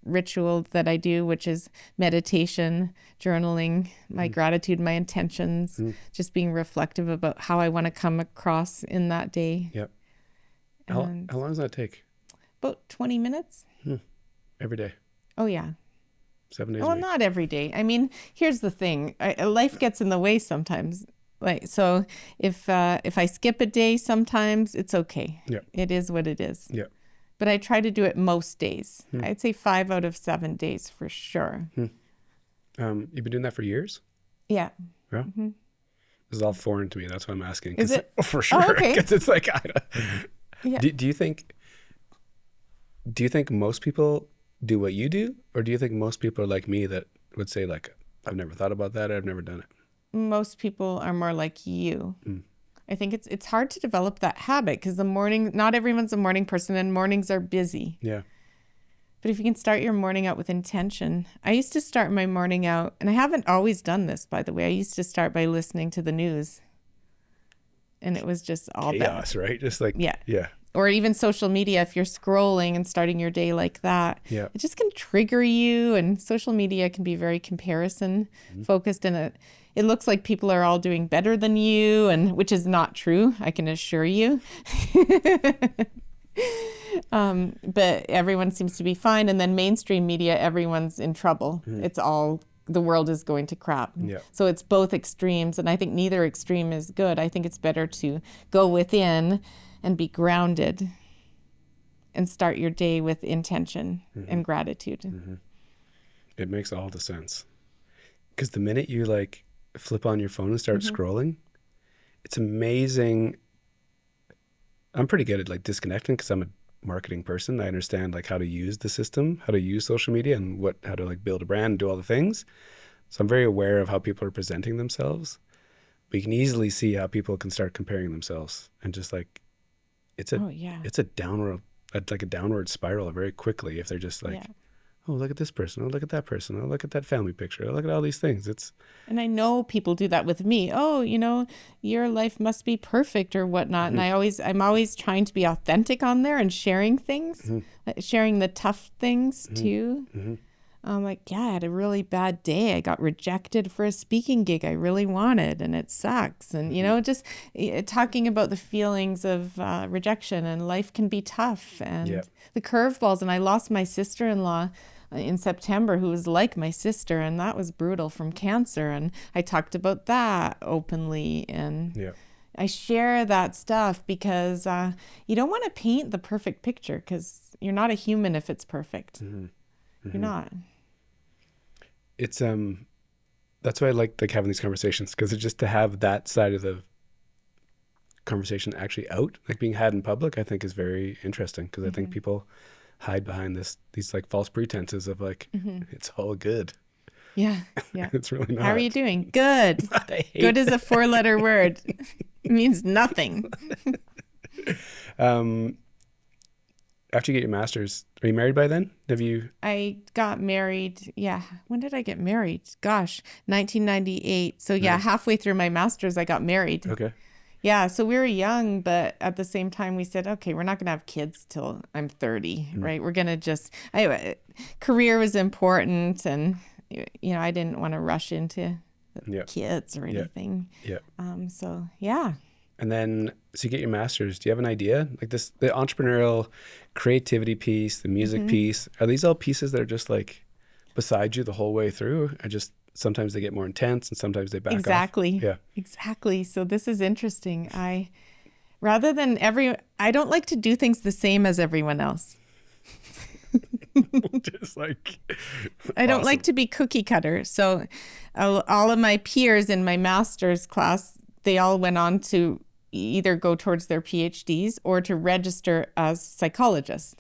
Speaker 2: ritual that I do, which is meditation, journaling, my gratitude, my intentions, just being reflective about how I want to come across in that day.
Speaker 1: Yep. How long does that take?
Speaker 2: About 20 minutes.
Speaker 1: Every day?
Speaker 2: Oh, yeah.
Speaker 1: 7 days a
Speaker 2: Well,
Speaker 1: week?
Speaker 2: not every day. I mean, here's the thing. Life gets in the way sometimes. Like, so if I skip a day sometimes, it's okay.
Speaker 1: Yeah.
Speaker 2: It is what it is.
Speaker 1: Yeah.
Speaker 2: But I try to do it most days. I'd say 5 out of 7 days for sure.
Speaker 1: You've been doing that for years?
Speaker 2: Yeah.
Speaker 1: Yeah. This is all foreign to me. That's why I'm asking.
Speaker 2: Is it?
Speaker 1: For sure.
Speaker 2: Oh, okay.
Speaker 1: Because it's like,
Speaker 2: Yeah.
Speaker 1: do you think most people do what you do? Or do you think most people are like me that would say like, I've never thought about that. I've never done it.
Speaker 2: Most people are more like you. I think it's hard to develop that habit because not everyone's a morning person and mornings are busy.
Speaker 1: Yeah.
Speaker 2: But if you can start your morning out with intention. I used to start my morning out, and I haven't always done this, by the way. I used to start by listening to the news. And it was just all
Speaker 1: Chaos,
Speaker 2: bad.
Speaker 1: right? Just like,
Speaker 2: Yeah. Or even social media, if you're scrolling and starting your day like that,
Speaker 1: Yeah.
Speaker 2: it just can trigger you. And social media can be very comparison focused, and it looks like people are all doing better than you, and which is not true, I can assure you. But everyone seems to be fine. And then mainstream media, everyone's in trouble. It's all, the world is going to crap.
Speaker 1: Yeah.
Speaker 2: So it's both extremes. And I think neither extreme is good. I think it's better to go within and be grounded and start your day with intention and gratitude.
Speaker 1: It makes all the sense. Because the minute you like flip on your phone and start scrolling, it's amazing. I'm pretty good at like disconnecting because I'm a marketing person. I understand like how to use the system, how to use social media, and how to like build a brand and do all the things. So I'm very aware of how people are presenting themselves. But you can easily see how people can start comparing themselves, and just like it's a downward spiral very quickly if they're just like, oh, look at this person, oh, look at that person, oh, look at that family picture, oh, look at all these things.
Speaker 2: And I know people do that with me. Oh, your life must be perfect or whatnot. And I'm always trying to be authentic on there and sharing things, sharing the tough things too. I'm like, yeah, I had a really bad day. I got rejected for a speaking gig I really wanted, and it sucks. And, just talking about the feelings of rejection, and life can be tough, and the curveballs. And I lost my sister-in-law in September, who was like my sister, and that was brutal, from cancer. And I talked about that openly, and I share that stuff because you don't want to paint the perfect picture, because you're not a human if it's perfect. You're not.
Speaker 1: It's that's why I like having these conversations, because it's just to have that side of the conversation actually out, like being had in public, I think is very interesting, because I think people hide behind these like false pretenses of like it's all good.
Speaker 2: Yeah.
Speaker 1: It's really not.
Speaker 2: How are you doing? Good. Good is a 4-letter word. It means nothing.
Speaker 1: After you get your master's, are you married by then?
Speaker 2: I got married. Yeah. When did I get married? Gosh, 1998. So yeah, halfway through my master's, I got married.
Speaker 1: Okay.
Speaker 2: Yeah. So we were young, but at the same time we said, okay, we're not going to have kids till I'm 30, right? We're going to career was important. And, I didn't want to rush into kids or anything.
Speaker 1: Yeah.
Speaker 2: So yeah.
Speaker 1: And then, so you get your master's. Do you have an idea? Like the entrepreneurial creativity piece, the music piece, are these all pieces that are just like beside you the whole way through? Or just sometimes they get more intense and sometimes they back off? Yeah.
Speaker 2: Exactly. So this is interesting. I don't like to do things the same as everyone else.
Speaker 1: Just like,
Speaker 2: I don't like to be cookie cutter. So all of my peers in my master's class, they all went on to either go towards their PhDs or to register as psychologists.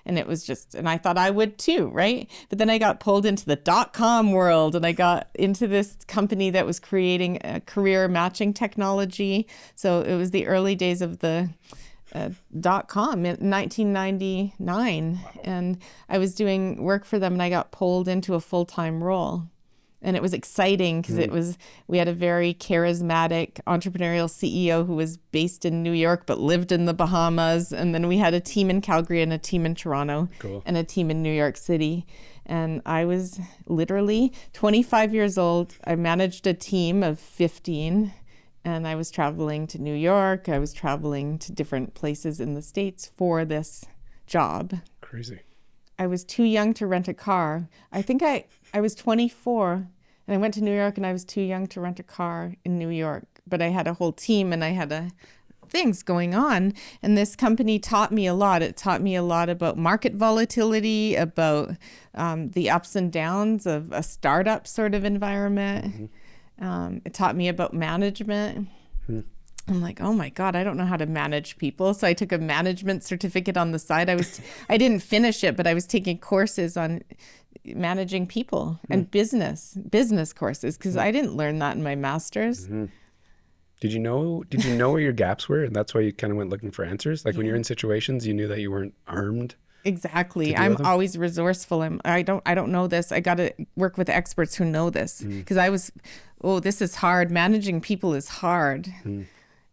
Speaker 2: And it was and I thought I would too, right? But then I got pulled into the .com world, and I got into this company that was creating a career matching technology. So it was the early days of the .com in 1999.
Speaker 1: Wow.
Speaker 2: And I was doing work for them and I got pulled into a full-time role. And it was exciting because we had a very charismatic entrepreneurial CEO who was based in New York but lived in the Bahamas. And then we had a team in Calgary and a team in Toronto and a team in New York City. And I was literally 25 years old. I managed a team of 15. And I was traveling to New York. I was traveling to different places in the States for this job.
Speaker 1: Crazy.
Speaker 2: I was too young to rent a car. I think I was 24 and I went to New York and I was too young to rent a car in New York. But I had a whole team and I had things going on. And this company taught me a lot. It taught me a lot about market volatility, about the ups and downs of a startup sort of environment. It taught me about management. I'm like, oh my God, I don't know how to manage people. So I took a management certificate on the side. I didn't finish it, but I was taking courses on managing people and business courses because I didn't learn that in my master's.
Speaker 1: Did you know where your gaps were? And that's why you kind of went looking for answers? Like when you're in situations, you knew that you weren't armed?
Speaker 2: Exactly. I'm always resourceful. I don't know this. I got to work with experts who know this because this is hard. Managing people is hard.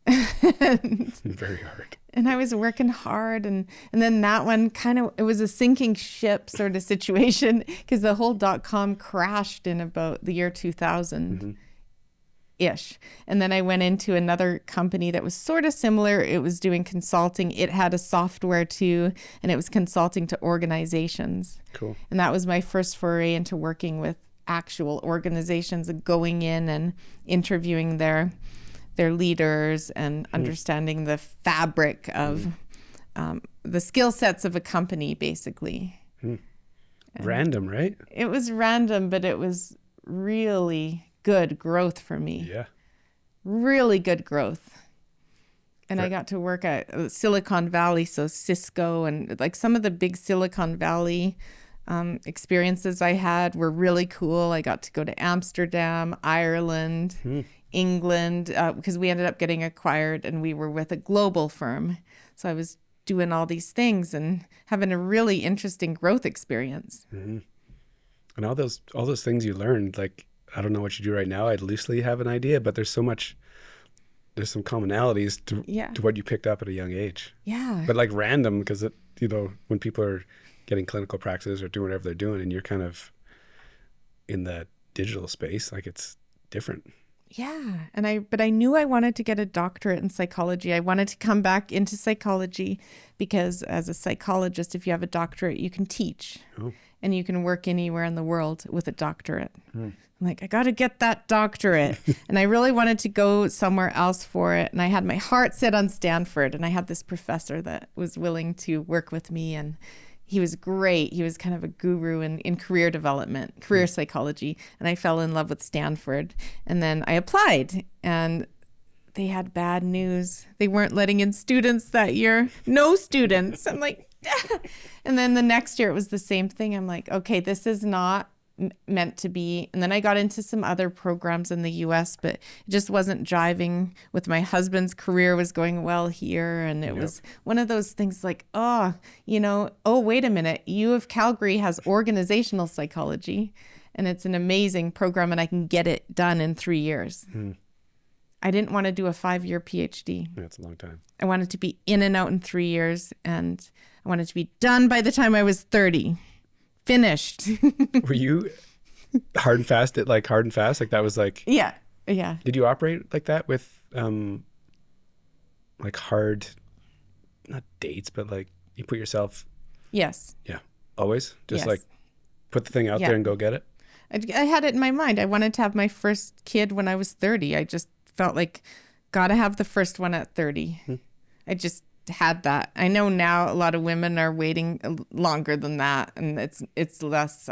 Speaker 1: Very hard.
Speaker 2: And I was working hard. And then that one it was a sinking ship sort of situation because the whole .com crashed in about the year 2000. Ish. And then I went into another company that was sort of similar. It was doing consulting. It had a software too, and it was consulting to organizations.
Speaker 1: Cool.
Speaker 2: And that was my first foray into working with actual organizations and going in and interviewing their leaders and understanding the fabric of the skill sets of a company, basically.
Speaker 1: Random, right?
Speaker 2: It was random, but it was really good growth for me.
Speaker 1: Yeah.
Speaker 2: Really good growth. And I got to work at Silicon Valley, so Cisco and like some of the big Silicon Valley experiences I had were really cool. I got to go to Amsterdam, Ireland, England, because we ended up getting acquired and we were with a global firm. So I was doing all these things and having a really interesting growth experience.
Speaker 1: And all those things you learned, like, I don't know what you do right now. I'd loosely have an idea, but there's some commonalities to what you picked up at a young age.
Speaker 2: Yeah.
Speaker 1: But like random, because when people are getting clinical practice or doing whatever they're doing and you're kind of in the digital space, like it's different.
Speaker 2: Yeah. But I knew I wanted to get a doctorate in psychology. I wanted to come back into psychology because as a psychologist, if you have a doctorate, you can teach and you can work anywhere in the world with a doctorate. I'm like, I got to get that doctorate. And I really wanted to go somewhere else for it. And I had my heart set on Stanford. And I had this professor that was willing to work with me. And he was great. He was kind of a guru in career development, career psychology. And I fell in love with Stanford. And then I applied and they had bad news. They weren't letting in students that year. No students. I'm like, and then the next year it was the same thing. I'm like, okay, this is not meant to be. And then I got into some other programs in the US, but it just wasn't jiving with my husband's career was going well here. And it was one of those things like, wait a minute, U of Calgary has organizational psychology and it's an amazing program and I can get it done in 3 years. I didn't want to do a 5-year PhD.
Speaker 1: That's a long time.
Speaker 2: I wanted to be in and out in 3 years and I wanted to be done by the time I was 30. Finished.
Speaker 1: Were you hard and fast? Like that was like...
Speaker 2: Yeah.
Speaker 1: Did you operate like that with like hard, not dates, but like you put yourself...
Speaker 2: Yes.
Speaker 1: Yeah. Always? Just
Speaker 2: yes.
Speaker 1: like put the thing out there and go get it?
Speaker 2: I had it in my mind. I wanted to have my first kid when I was 30. I just felt like, gotta have the first one at 30. I just had that. I know now a lot of women are waiting longer than that, and it's less,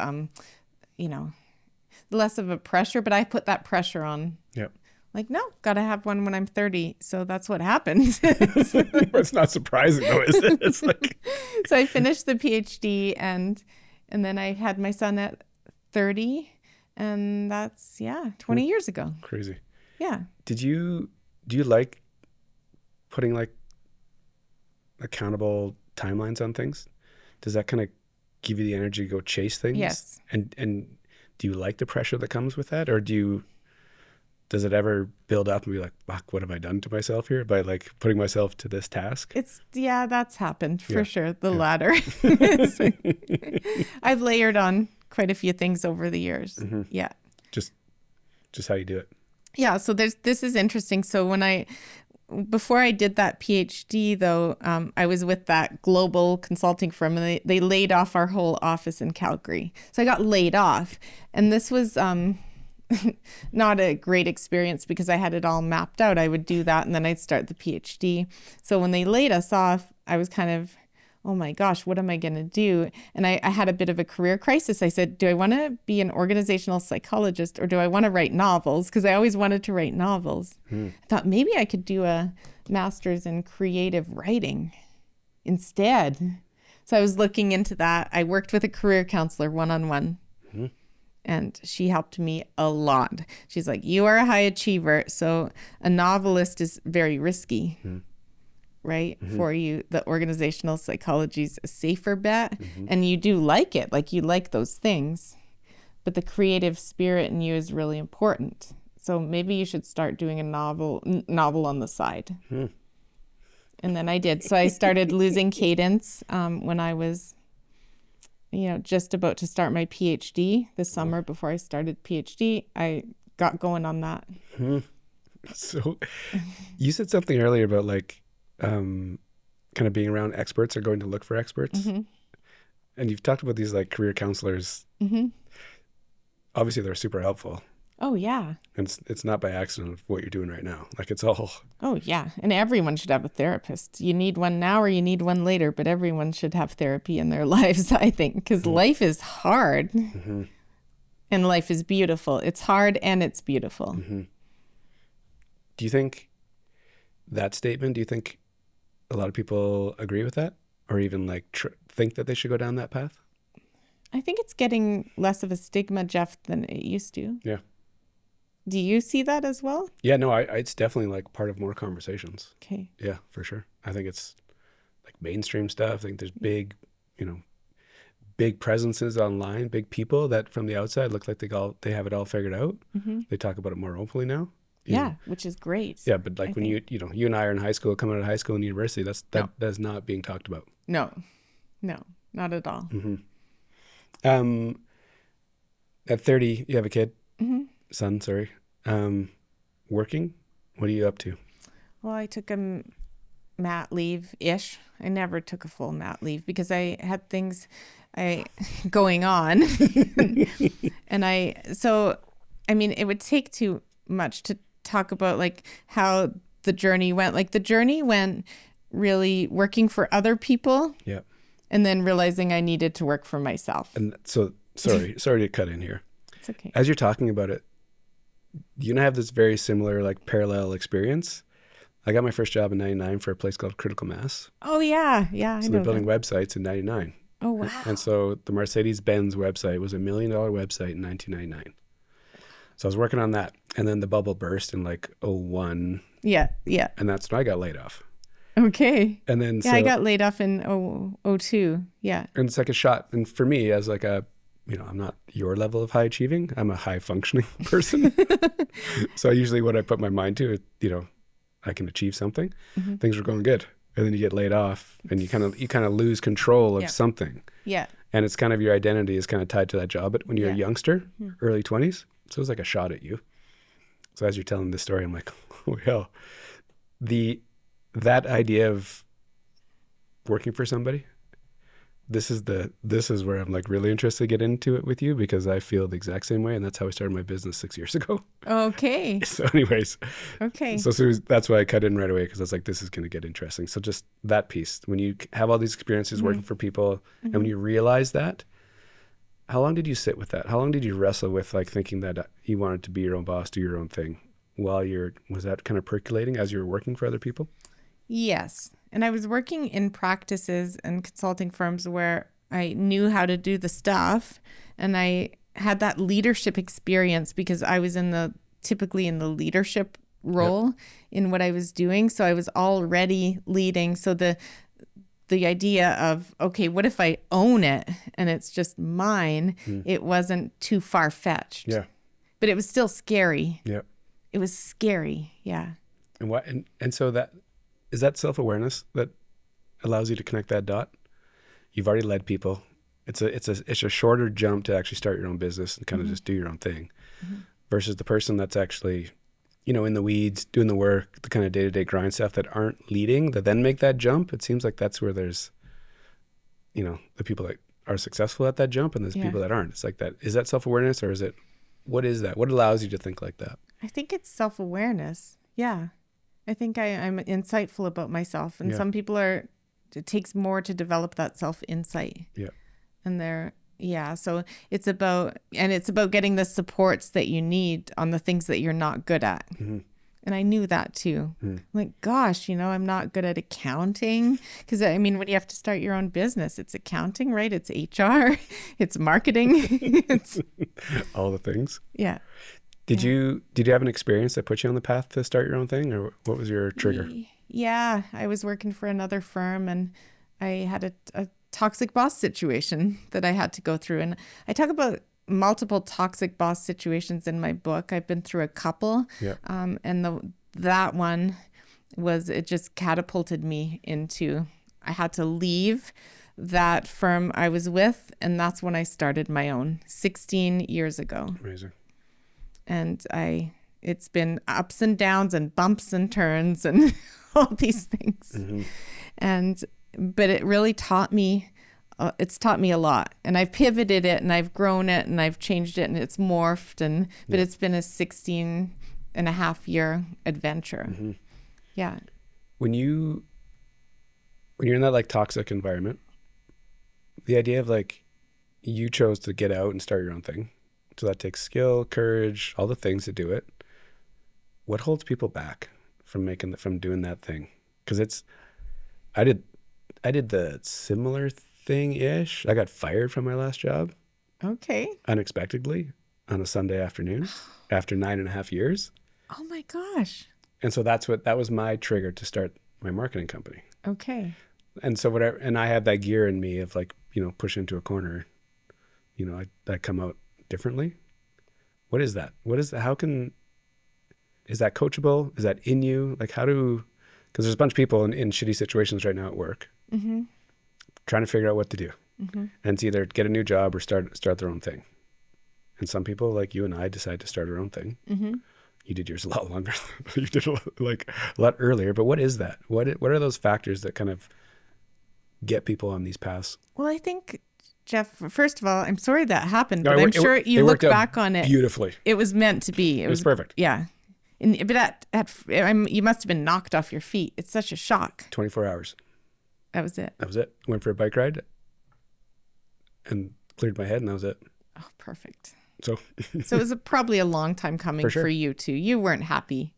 Speaker 2: less of a pressure. But I put that pressure on. Yep. Like, no, gotta have one when I'm 30. So that's what happened.
Speaker 1: It's not surprising though, is it? It's like.
Speaker 2: So I finished the PhD, and then I had my son at 30, and that's 20 years ago.
Speaker 1: Crazy.
Speaker 2: Yeah.
Speaker 1: Do you like putting like accountable timelines on things, does that kind of give you the energy to go chase things?
Speaker 2: Yes.
Speaker 1: And do you like the pressure that comes with that, or does it ever build up and be like, fuck, what have I done to myself here by like putting myself to this task?
Speaker 2: That's happened for
Speaker 1: Yeah.
Speaker 2: sure. The
Speaker 1: Yeah.
Speaker 2: latter. I've layered on quite a few things over the years.
Speaker 1: Mm-hmm.
Speaker 2: Yeah.
Speaker 1: Just how you do it.
Speaker 2: Yeah. So this is interesting. So before I did that PhD though, I was with that global consulting firm, and they laid off our whole office in Calgary. So I got laid off, and this was, not a great experience because I had it all mapped out. I would do that and then I'd start the PhD. So when they laid us off, I was kind of, oh my gosh, what am I going to do? And I had a bit of a career crisis. I said, do I want to be an organizational psychologist or do I want to write novels? Because I always wanted to write novels. I thought maybe I could do a master's in creative writing instead. So I was looking into that. I worked with a career counselor one-on-one. And she helped me a lot. She's like, you are a high achiever, so a novelist is very risky, right? For you, the organizational psychology is a safer bet. And you do like it, like you like those things. But the creative spirit in you is really important. So maybe you should start doing a novel on the side. And then I did. So I started losing cadence when I was just about to start my PhD this summer. Before I started PhD, I got going on that.
Speaker 1: So you said something earlier about like kind of being around experts or going to look for experts. And you've talked about these like career counselors. Obviously, they're super helpful.
Speaker 2: Oh, yeah.
Speaker 1: And it's not by accident of what you're doing right now. Like it's all...
Speaker 2: Oh, yeah. And everyone should have a therapist. You need one now or you need one later, but everyone should have therapy in their lives, I think, because life is hard and life is beautiful. It's hard and it's beautiful.
Speaker 1: Do you think that statement, do you think a lot of people agree with that or even like think that they should go down that path?
Speaker 2: I think it's getting less of a stigma, Jeff, than it used to.
Speaker 1: Yeah.
Speaker 2: Do you see that as well?
Speaker 1: Yeah, no, it's definitely like part of more conversations.
Speaker 2: Okay.
Speaker 1: Yeah, for sure. I think it's like mainstream stuff. I think there's big presences online, big people that from the outside look like they have it all figured out. They talk about it more openly now.
Speaker 2: Yeah, which is great.
Speaker 1: Yeah, but like when you and I are in high school, coming out of high school and university, that is not being talked about.
Speaker 2: No, not at all.
Speaker 1: At 30, you have a kid. Son, sorry. Working? What are you up to?
Speaker 2: Well, I took a mat leave-ish. I never took a full mat leave because I had things going on. And it would take too much to talk about like how the journey went. Like the journey went really working for other people.
Speaker 1: Yeah.
Speaker 2: And then realizing I needed to work for myself.
Speaker 1: And so, sorry to cut in here.
Speaker 2: It's okay.
Speaker 1: As you're talking about it, you have this very similar, like parallel experience. I got my first job in 99 for a place called Critical Mass.
Speaker 2: Oh, yeah. Yeah.
Speaker 1: So they're building websites in 99.
Speaker 2: Oh, wow.
Speaker 1: And so the Mercedes-Benz website was $1 million website in 1999. So I was working on that. And then the bubble burst in like 01.
Speaker 2: Yeah. Yeah.
Speaker 1: And that's when I got laid off.
Speaker 2: Okay.
Speaker 1: And then
Speaker 2: I got laid off in 02. Yeah.
Speaker 1: And it's like a shot. And for me, as like I'm not your level of high achieving. I'm a high functioning person. So usually what I put my mind to, I can achieve something. Things were going good. And then you get laid off and you kind of lose control of something. Yeah. And it's kind of your identity is kind of tied to that job. But when you're a youngster, early 20s, so it was like a shot at you. So as you're telling this story, I'm like, oh hell. That idea of working for somebody, this is where I'm like really interested to get into it with you because I feel the exact same way, and that's how I started my business 6 years ago. Okay. So anyways. Okay. So that's why I cut in right away because I was like, this is going to get interesting. So just that piece, when you have all these experiences working for people and when you realize that, how long did you sit with that? How long did you wrestle with like thinking that you wanted to be your own boss, do your own thing was that kind of percolating as you were working for other people?
Speaker 2: Yes. And I was working in practices and consulting firms where I knew how to do the stuff and I had that leadership experience because I was typically in the leadership role in what I was doing. So I was already leading. So the the idea of, okay, what if I own it and it's just mine? It wasn't too far-fetched.
Speaker 1: Yeah.
Speaker 2: But it was still scary.
Speaker 1: Yeah.
Speaker 2: It was scary. Yeah.
Speaker 1: And so that is that self-awareness that allows you to connect that dot. You've already led people. It's a shorter jump to actually start your own business and kind of just do your own thing, versus the person that's actually, in the weeds, doing the work, the kind of day-to-day grind stuff that aren't leading, that then make that jump. It seems like that's where there's, the people that are successful at that jump, and there's people that aren't. It's like that. Is that self-awareness, or what is that? What allows you to think like that?
Speaker 2: I think it's self-awareness. Yeah. I think I'm insightful about myself, and some people it takes more to develop that self-insight.
Speaker 1: Yeah.
Speaker 2: And so it's about getting the supports that you need on the things that you're not good at. And I knew that too. Like, gosh, I'm not good at accounting. Because when you have to start your own business, it's accounting, right? It's HR, it's marketing, it's
Speaker 1: all the things.
Speaker 2: Yeah.
Speaker 1: Did you have an experience that put you on the path to start your own thing, or what was your trigger?
Speaker 2: Yeah, I was working for another firm, and I had a toxic boss situation that I had to go through. And I talk about multiple toxic boss situations in my book. I've been through a couple, and that one it just catapulted me into, I had to leave that firm I was with, and that's when I started my own 16 years ago.
Speaker 1: Amazing. And
Speaker 2: it's been ups and downs and bumps and turns and all these things. But it really taught me, it's taught me a lot, and I've pivoted it and I've grown it and I've changed it and it's morphed, but it's been a 16 and a half year adventure. Yeah.
Speaker 1: When you're in that like toxic environment, the idea of like, you chose to get out and start your own thing. So that takes skill, courage, all the things to do it. What holds people back from doing that thing? Because I did the similar thing-ish. I got fired from my last job.
Speaker 2: Okay.
Speaker 1: Unexpectedly on a Sunday afternoon after 9.5 years.
Speaker 2: Oh my gosh.
Speaker 1: And so that was my trigger to start my marketing company.
Speaker 2: Okay.
Speaker 1: And so I had that gear in me of like, push into a corner, I come out differently. What is that? Is that coachable? Is that in you? Like because there's a bunch of people in shitty situations right now at work, trying to figure out what to do. And it's either get a new job or start their own thing. And some people like you and I decide to start our own thing. You did yours a lot longer. You did a lot earlier. But what is that? What are those factors that kind of get people on these paths?
Speaker 2: Well, I think, Jeff, first of all, I'm sorry that happened, but I'm sure you look back on it
Speaker 1: beautifully.
Speaker 2: It was meant to be. It was
Speaker 1: perfect.
Speaker 2: Yeah. But you must have been knocked off your feet. It's such a shock.
Speaker 1: 24 hours.
Speaker 2: That was it.
Speaker 1: Went for a bike ride and cleared my head, and that was it.
Speaker 2: Oh, perfect.
Speaker 1: So
Speaker 2: it was probably a long time coming for you too. You weren't happy.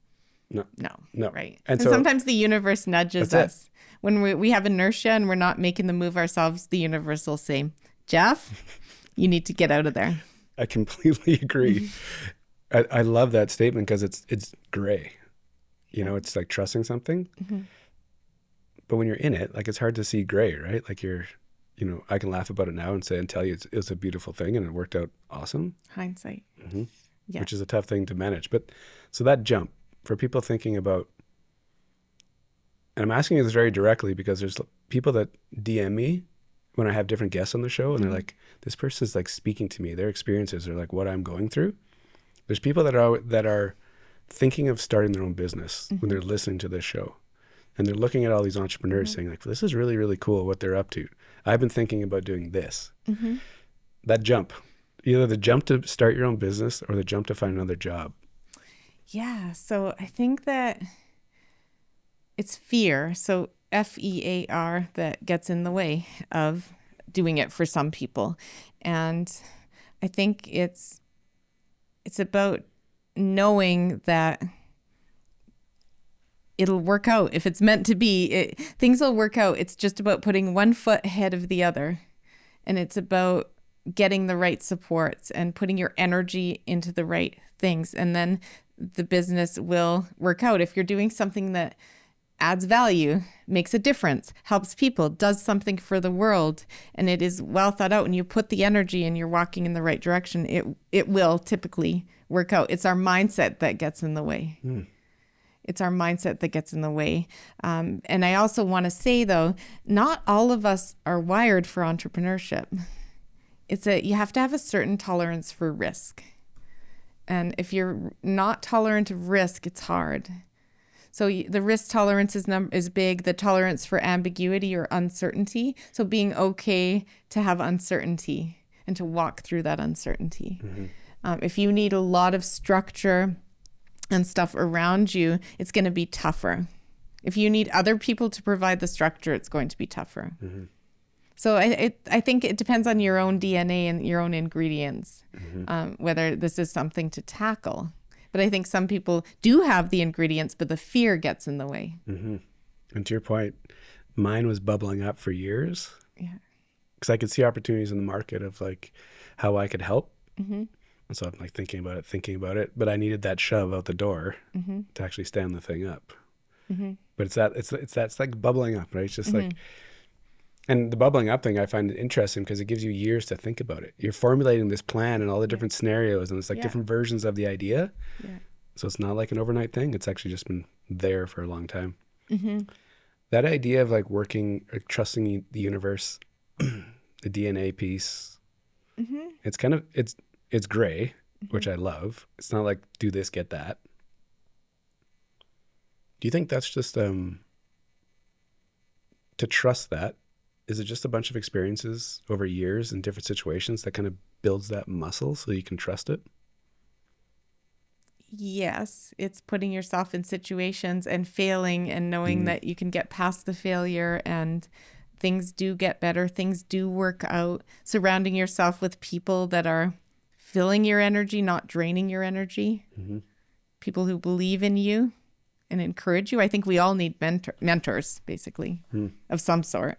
Speaker 1: No.
Speaker 2: Right. And sometimes the universe nudges us. When we have inertia and we're not making the move ourselves, the universe will say, Jeff, you need to get out of there.
Speaker 1: I completely agree. I love that statement because it's gray. It's like trusting something. But when you're in it, like, it's hard to see gray, right? Like I can laugh about it now and tell you it's a beautiful thing and it worked out awesome.
Speaker 2: Hindsight. Yeah.
Speaker 1: Which is a tough thing to manage. But so that jump for people thinking about, and I'm asking you this very directly because there's people that DM me when I have different guests on the show, and they're like, this person's like speaking to me. Their experiences are like what I'm going through. There's people that are thinking of starting their own business when they're listening to this show. And they're looking at all these entrepreneurs saying like, this is really, really cool what they're up to. I've been thinking about doing this. That jump, either the jump to start your own business or the jump to find another job.
Speaker 2: Yeah. So I think that it's fear. So FEAR that gets in the way of doing it for some people. And I think it's about knowing that it'll work out. If it's meant to be, things will work out. It's just about putting one foot ahead of the other. And it's about getting the right supports and putting your energy into the right things. And then the business will work out. If you're doing something that adds value, makes a difference, helps people, does something for the world, and it is well thought out and you put the energy and you're walking in the right direction, it will typically work out. It's our mindset that gets in the way. It's our mindset that gets in the way. And I also want to say, though, not all of us are wired for entrepreneurship. You have to have a certain tolerance for risk. And if you're not tolerant of risk, it's hard. So the risk tolerance is big, the tolerance for ambiguity or uncertainty. So being okay to have uncertainty and to walk through that uncertainty. If you need a lot of structure and stuff around you, it's going to be tougher. If you need other people to provide the structure, it's going to be tougher. So I think it depends on your own DNA and your own ingredients, whether this is something to tackle. But I think some people do have the ingredients, but the fear gets in the way.
Speaker 1: And to your point, mine was bubbling up for years.
Speaker 2: Yeah.
Speaker 1: Because I could see opportunities in the market of like how I could help. And so I'm like thinking about it, but I needed that shove out the door to actually stand the thing up. But it's like bubbling up, right? It's just like, and the bubbling up thing I find interesting because it gives you years to think about it. You're formulating this plan and all the different scenarios, and it's like different versions of the idea. So it's not like an overnight thing. It's actually just been there for a long time. That idea of like working or trusting the universe, the DNA piece, it's kind of, it's gray, which I love. It's not like do this, get that. Do you think that's just to trust that? Is it just a bunch of experiences over years in different situations that kind of builds that muscle so you can trust it?
Speaker 2: Yes, it's putting yourself in situations and failing and knowing that you can get past the failure and things do get better, things do work out. Surrounding yourself with people that are filling your energy, not draining your energy. People who believe in you and encourage you. I think we all need mentors, basically, of some sort.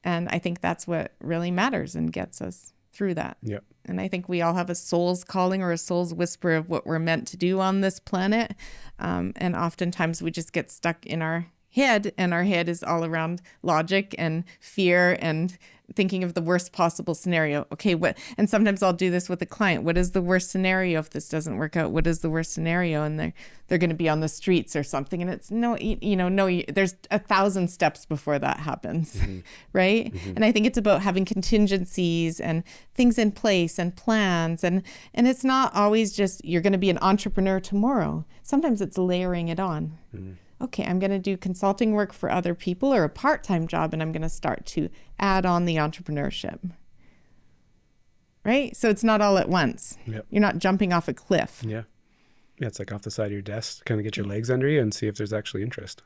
Speaker 2: And I think that's what really matters and gets us through that. And I think we all have a soul's calling or a soul's whisper of what we're meant to do on this planet. And oftentimes we just get stuck in our head, and our head is all around logic and fear and thinking of the worst possible scenario. Okay, and sometimes I'll do this with a client. What is the worst scenario if this doesn't work out? What is the worst scenario? And they're going to be on the streets or something. And it's there's 1,000 steps before that happens, right? And I think it's about having contingencies and things in place and plans. And it's not always just you're going to be an entrepreneur tomorrow. Sometimes it's layering it on. Okay, I'm going to do consulting work for other people or a part-time job, and I'm going to start to add on the entrepreneurship. Right? So it's not all at once. You're not jumping off a cliff.
Speaker 1: Yeah, it's like off the side of your desk, kind of get your legs under you and see if there's actually interest.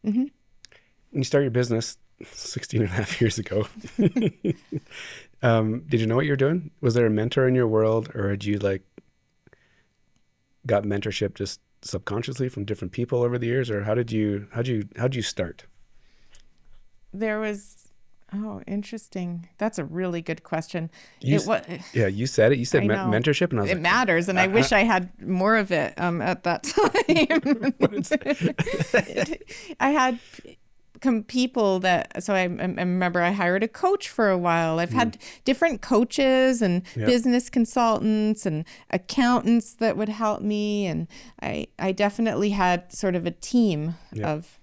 Speaker 1: When you start your business 16 and a half years ago, did you know what you were doing? Was there a mentor in your world, or had you like got mentorship just subconsciously from different people over the years, or how'd you start?
Speaker 2: There was, interesting. That's a really good question.
Speaker 1: You said it. You said mentorship, and I was like, it
Speaker 2: matters, and I wish I had more of it at that time. I had people so I remember I hired a coach for a while. I've had different coaches and business consultants and accountants that would help me, and I definitely had sort of a team of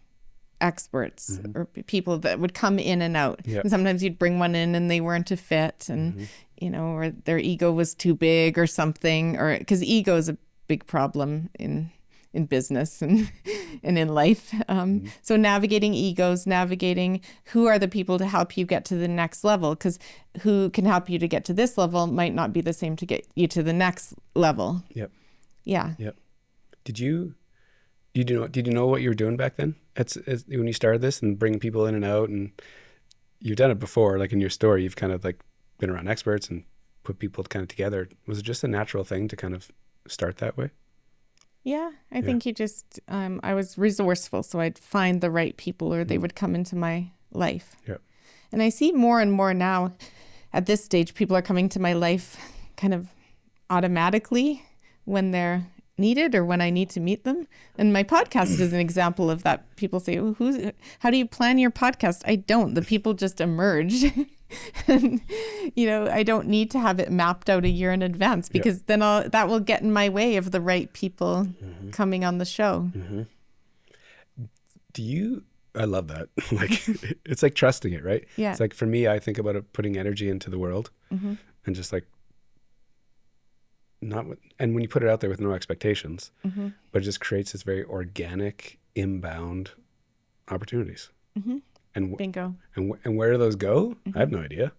Speaker 2: experts or people that would come in and out. And sometimes you'd bring one in and they weren't a fit, and or their ego was too big or something, or because ego is a big problem in business and in life. So navigating egos, navigating who are the people to help you get to the next level, because who can help you to get to this level might not be the same to get you to the next level.
Speaker 1: Did you know what you were doing back then? It's when you started this and bringing people in and out, and you've done it before, like in your story, you've kind of like been around experts and put people kind of together. Was it just a natural thing to kind of start that way?
Speaker 2: Yeah, I think you just, I was resourceful, so I'd find the right people, or they would come into my life. And I see more and more now at this stage, people are coming to my life kind of automatically when they're needed or when I need to meet them. And my podcast is an example of that. People say, how do you plan your podcast? I don't. The people just emerge. And, I don't need to have it mapped out a year in advance because then that will get in my way of the right people coming on the show.
Speaker 1: I love that. Like, it's like trusting it, right?
Speaker 2: Yeah.
Speaker 1: It's like, for me, I think about it, putting energy into the world and just like, and when you put it out there with no expectations, but it just creates this very organic inbound opportunities. And
Speaker 2: Bingo.
Speaker 1: And where do those go? I have no idea.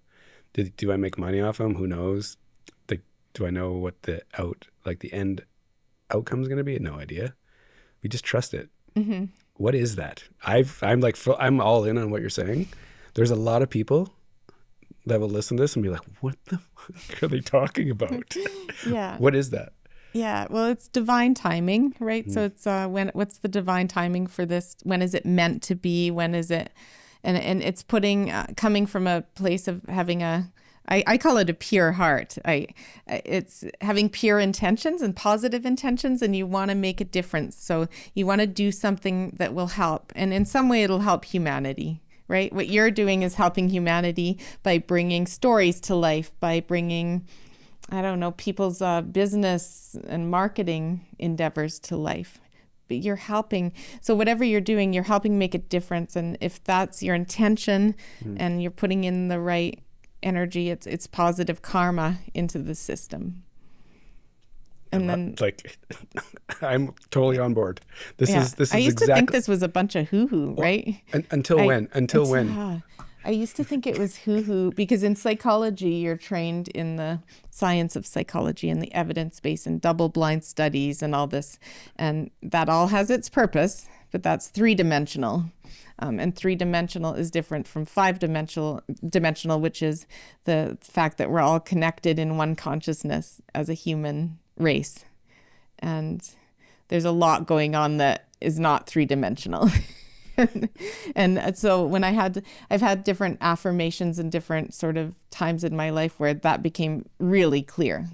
Speaker 1: Do I make money off them? Who knows? Do I know what the end outcome is going to be? No idea. We just trust it. What is that? I'm all in on what you're saying. There's a lot of people that will listen to this and be like, what the fuck are they talking about?
Speaker 2: Yeah.
Speaker 1: What is that?
Speaker 2: Yeah. Well, it's divine timing, right? So it's what's the divine timing for this? When is it meant to be? When is it? And it's coming from a place of having I call it a pure heart. It's having pure intentions and positive intentions, and you want to make a difference. So you want to do something that will help. And in some way it'll help humanity. Right? What you're doing is helping humanity by bringing stories to life, by bringing, I don't know, people's business and marketing endeavors to life. But you're helping. So whatever you're doing, you're helping make a difference. And if that's your intention and you're putting in the right energy, it's positive karma into the system. And then,
Speaker 1: like, I'm totally on board. This is
Speaker 2: I used to think this was a bunch of hoo-hoo, right?
Speaker 1: Until when?
Speaker 2: I used to think it was hoo-hoo because in psychology, you're trained in the science of psychology and the evidence base and double-blind studies and all this. And that all has its purpose, but that's three-dimensional. And three-dimensional is different from five-dimensional, which is the fact that we're all connected in one consciousness as a human race. And there's a lot going on that is not three-dimensional. And so when I've had different affirmations and different sort of times in my life where that became really clear.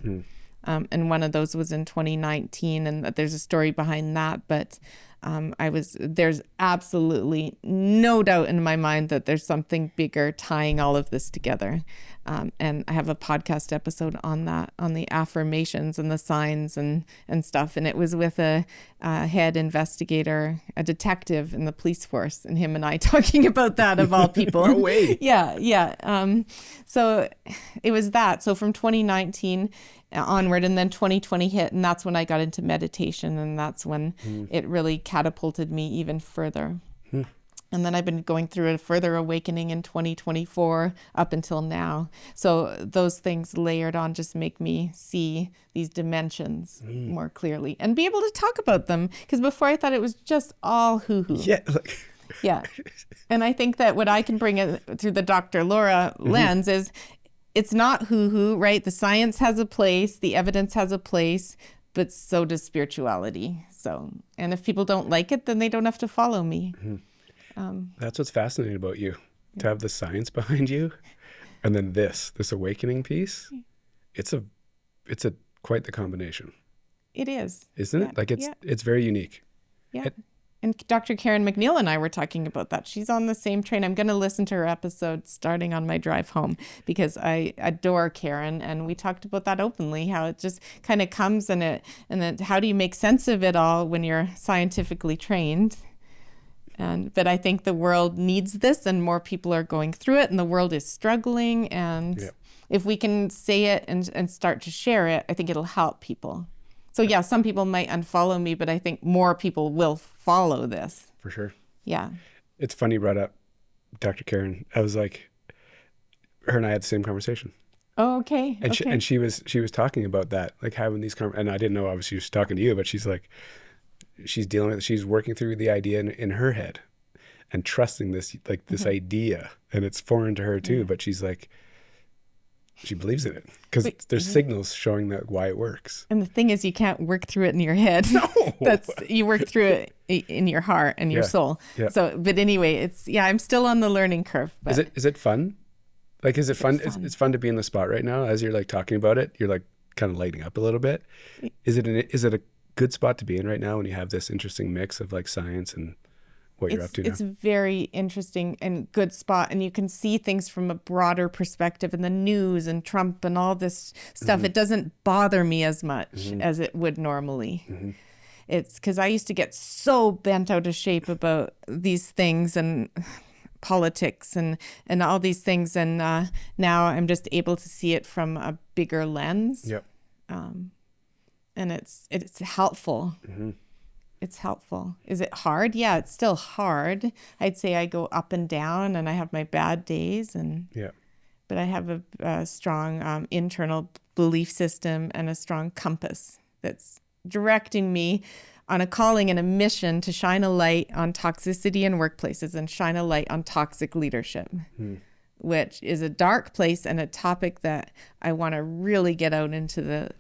Speaker 2: And one of those was in 2019, and there's a story behind that, but there's absolutely no doubt in my mind that there's something bigger tying all of this together. And I have a podcast episode on that, on the affirmations and the signs and stuff. And it was with a head investigator, a detective in the police force, and him and I talking about that, of all people.
Speaker 1: No way.
Speaker 2: Yeah. So it was that. So from 2019 onward, and then 2020 hit, and that's when I got into meditation, and that's when it really catapulted me even further. And then I've been going through a further awakening in 2024 up until now. So those things layered on just make me see these dimensions more clearly and be able to talk about them. Because before I thought it was just all hoo-hoo.
Speaker 1: Yeah.
Speaker 2: Yeah. And I think that what I can bring through the Dr. Laura lens is it's not hoo-hoo, right? The science has a place, the evidence has a place, but so does spirituality. So, and if people don't like it, then they don't have to follow me.
Speaker 1: That's what's fascinating about you, to have the science behind you, and then this awakening piece. It's quite the combination.
Speaker 2: It is,
Speaker 1: isn't it? Like it's very unique.
Speaker 2: Yeah. And Dr. Karen McNeil and I were talking about that. She's on the same train. I'm going to listen to her episode starting on my drive home because I adore Karen, and we talked about that openly. How it just kind of comes and then how do you make sense of it all when you're scientifically trained? But I think the world needs this, and more people are going through it, and the world is struggling. And if we can say it and start to share it, I think it'll help people. So yeah, some people might unfollow me, but I think more people will follow this.
Speaker 1: For sure.
Speaker 2: Yeah.
Speaker 1: It's funny you brought up Dr. Karen. I was like, her and I had the same conversation.
Speaker 2: Oh, okay.
Speaker 1: And she was talking about that, like having these and I didn't know obviously she was talking to you, but she's like, she's working through the idea in her head and trusting this, like this idea, and it's foreign to her too, but she's like, she believes in it because there's signals showing that why it works.
Speaker 2: And the thing is, you can't work through it in your head.
Speaker 1: No,
Speaker 2: you work through it in your heart and your soul. Yeah. So, but anyway, I'm still on the learning curve. But
Speaker 1: is it fun? Like, is it fun? It's fun to be in the spot right now as you're like talking about it. You're like kind of lighting up a little bit. Is it good spot to be in right now when you have this interesting mix of like science and what you're up to now?
Speaker 2: It's very interesting and good spot. And you can see things from a broader perspective in the news and Trump and all this stuff. It doesn't bother me as much as it would normally. It's because I used to get so bent out of shape about these things and politics and all these things. And now I'm just able to see it from a bigger lens.
Speaker 1: Yep.
Speaker 2: And it's helpful. It's helpful. Is it hard? Yeah, it's still hard. I'd say I go up and down and I have my bad days but I have a strong internal belief system and a strong compass that's directing me on a calling and a mission to shine a light on toxicity in workplaces and shine a light on toxic leadership, which is a dark place and a topic that I want to really get out into the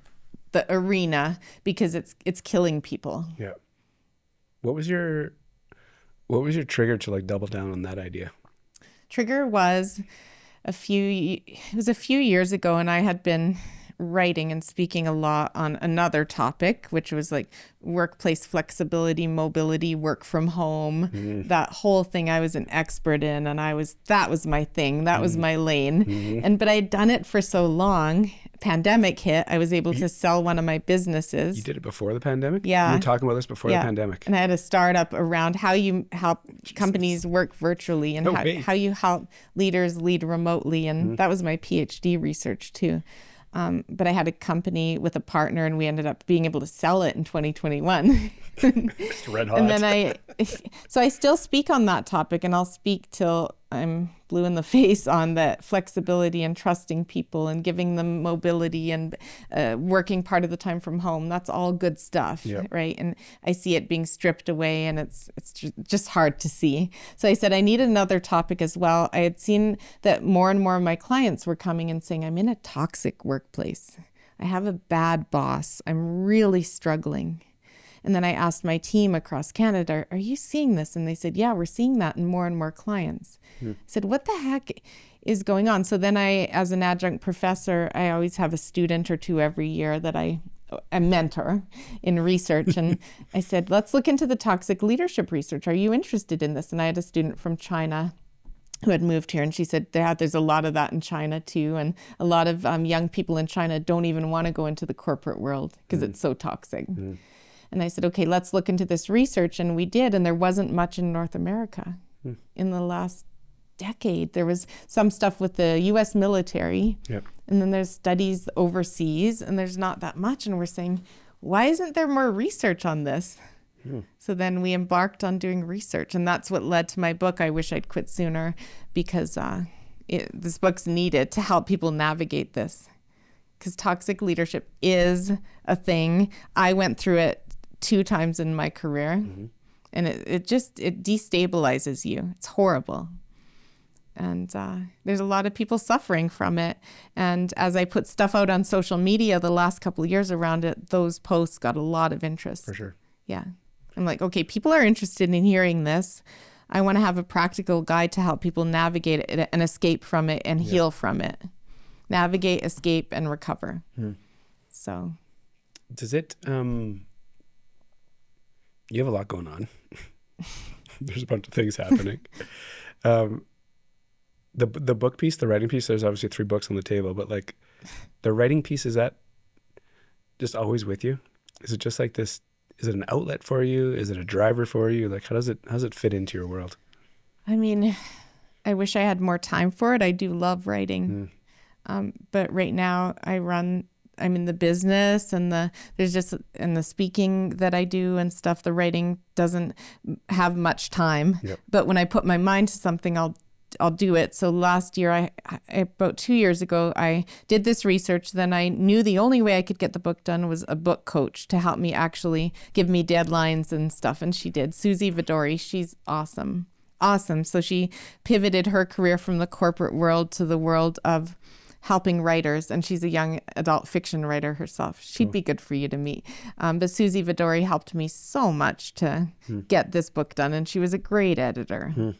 Speaker 2: arena because it's killing people.
Speaker 1: Yeah. What was your trigger to like double down on that idea?
Speaker 2: Trigger was a few years ago, and I had been writing and speaking a lot on another topic, which was like workplace flexibility, mobility, work from home, that whole thing I was an expert in. And that was my thing. That was my lane. But I had done it for so long. Pandemic hit. I was able to sell one of my businesses.
Speaker 1: You did it before the pandemic?
Speaker 2: Yeah.
Speaker 1: You were talking about this before the pandemic.
Speaker 2: And I had a startup around how you help companies work virtually and how you help leaders lead remotely. And that was my PhD research too. But I had a company with a partner and we ended up being able to sell it in 2021.
Speaker 1: Red hot.
Speaker 2: And then so I still speak on that topic, and I'll speak till I'm blue in the face on that flexibility and trusting people and giving them mobility and working part of the time from home. That's all good stuff, right? And I see it being stripped away, and it's just hard to see. So I said, I need another topic as well. I had seen that more and more of my clients were coming and saying, I'm in a toxic workplace. I have a bad boss. I'm really struggling. And then I asked my team across Canada, are you seeing this? And they said, yeah, we're seeing that in more and more clients. I said, what the heck is going on? So then as an adjunct professor, I always have a student or two every year that I mentor in research. And I said, let's look into the toxic leadership research. Are you interested in this? And I had a student from China who had moved here, and she said, there's a lot of that in China too. And a lot of young people in China don't even want to go into the corporate world because it's so toxic. And I said, okay, let's look into this research. And we did. And there wasn't much in North America in the last decade. There was some stuff with the U.S. military. And then there's studies overseas, and there's not that much. And we're saying, why isn't there more research on this? So then we embarked on doing research. And that's what led to my book, I Wish I'd Quit Sooner, because this book's needed to help people navigate this. Because toxic leadership is a thing. I went through it 2 times in my career, and it destabilizes you. It's horrible. And there's a lot of people suffering from it. And as I put stuff out on social media the last couple of years around it, those posts got a lot of interest.
Speaker 1: For sure.
Speaker 2: Yeah. I'm like, okay, people are interested in hearing this. I want to have a practical guide to help people navigate it and escape from it and heal from it. Navigate, escape, and recover. So.
Speaker 1: Does it, you have a lot going on. There's a bunch of things happening. The book piece, the writing piece, there's obviously 3 books on the table, but like the writing piece, is that just always with you? Is it just like this? Is it an outlet for you? Is it a driver for you? Like, how does it fit into your world? I
Speaker 2: mean, I wish I had more time for it. I do love writing. But right now I'm in the business and the speaking that I do and stuff, the writing doesn't have much time. But when I put my mind to something, I'll do it. So last year, about 2 years ago, I did this research. Then I knew the only way I could get the book done was a book coach to help me actually give me deadlines and stuff. And she did. Susie Vidori, she's awesome. So she pivoted her career from the corporate world to the world of helping writers, and she's a young adult fiction writer herself. She'd be good for you to meet. But Susie Vidori helped me so much to get this book done, and she was a great editor.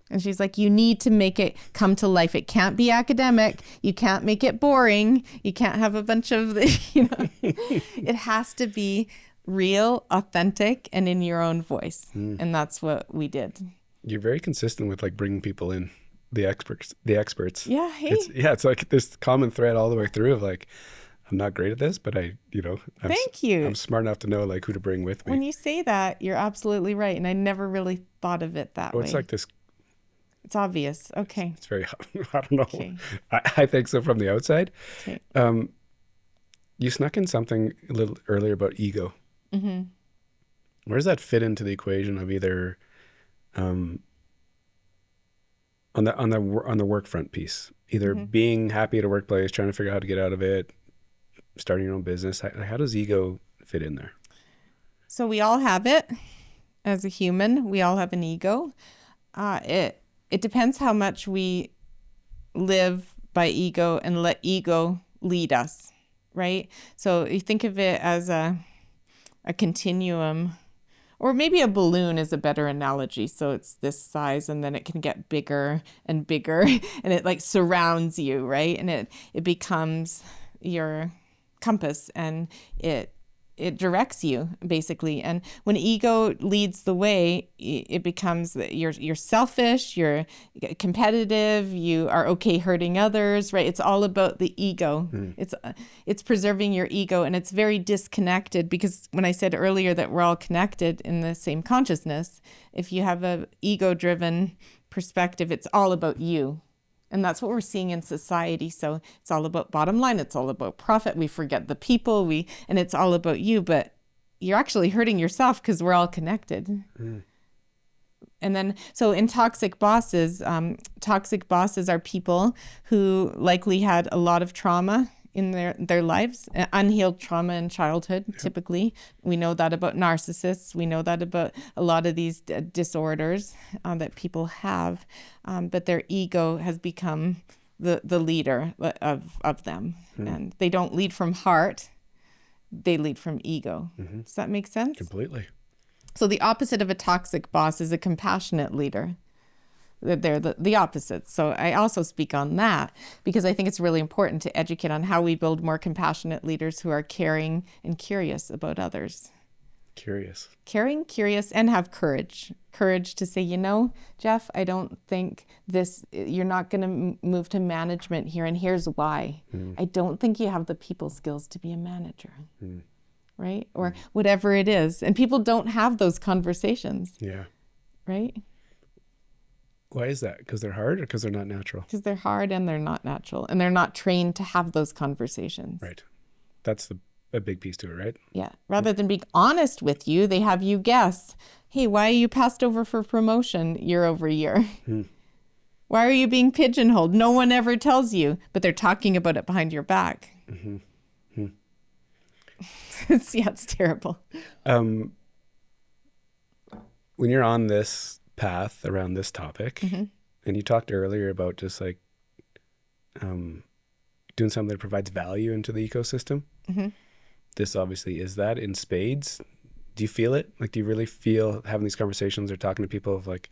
Speaker 2: And she's like, you need to make it come to life. It can't be academic. You can't make it boring. You can't have a bunch of, it has to be real, authentic, and in your own voice. And that's what we did.
Speaker 1: You're very consistent with like bringing people in, the experts.
Speaker 2: Yeah. Hey.
Speaker 1: It's like this common thread all the way through of like, I'm not great at this, but
Speaker 2: Thank you.
Speaker 1: I'm smart enough to know like who to bring with me.
Speaker 2: When you say that, you're absolutely right. And I never really thought of it that way.
Speaker 1: It's like this.
Speaker 2: It's obvious. Okay.
Speaker 1: It's very, I don't know.
Speaker 2: Okay.
Speaker 1: I think so from the outside.
Speaker 2: Okay.
Speaker 1: You snuck in something a little earlier about ego.
Speaker 2: Mm-hmm.
Speaker 1: Where does that fit into the equation of either on the work front piece, either being happy at a workplace, trying to figure out how to get out of it, starting your own business? How does ego fit in there?
Speaker 2: So we all have it as a human. We all have an ego. It depends how much we live by ego and let ego lead us, right? So you think of it as a continuum, or maybe a balloon is a better analogy. So it's this size and then it can get bigger and bigger and it like surrounds you, right? And it becomes your compass and it directs you basically. And when ego leads the way, it becomes you're selfish, you're competitive, you are okay hurting others, right? It's all about the ego. It's preserving your ego, and it's very disconnected, because when I said earlier that we're all connected in the same consciousness, if you have a ego-driven perspective, it's all about you. And that's what we're seeing in society. So it's all about bottom line. It's all about profit. We forget the people. And it's all about you. But you're actually hurting yourself, because we're all connected. And then, so in toxic bosses are people who likely had a lot of trauma in their lives, unhealed trauma in childhood, typically. We know that about narcissists. We know that about a lot of these disorders that people have, but their ego has become the leader of them. And they don't lead from heart, they lead from ego. Does that make sense?
Speaker 1: Completely.
Speaker 2: So the opposite of a toxic boss is a compassionate leader. They're the opposites. So I also speak on that, because I think it's really important to educate on how we build more compassionate leaders who are caring and curious about others. Caring, curious, and have courage. Courage to say, Jeff, I don't think you're not going to move to management here, and here's why. I don't think you have the people skills to be a manager. Right? Or whatever it is. And people don't have those conversations.
Speaker 1: Yeah.
Speaker 2: Right?
Speaker 1: Why is that? Because they're hard, or because they're not natural?
Speaker 2: Because they're hard and they're not natural, and they're not trained to have those conversations.
Speaker 1: Right. That's a big piece to it, right?
Speaker 2: Yeah. Rather than being honest with you, they have you guess, hey, why are you passed over for promotion year over year? Why are you being pigeonholed? No one ever tells you, but they're talking about it behind your back. It's terrible.
Speaker 1: When you're on this path around this topic, and you talked earlier about just like doing something that provides value into the ecosystem. This obviously is that in spades. Do you feel it? Like, do you really feel having these conversations or talking to people of like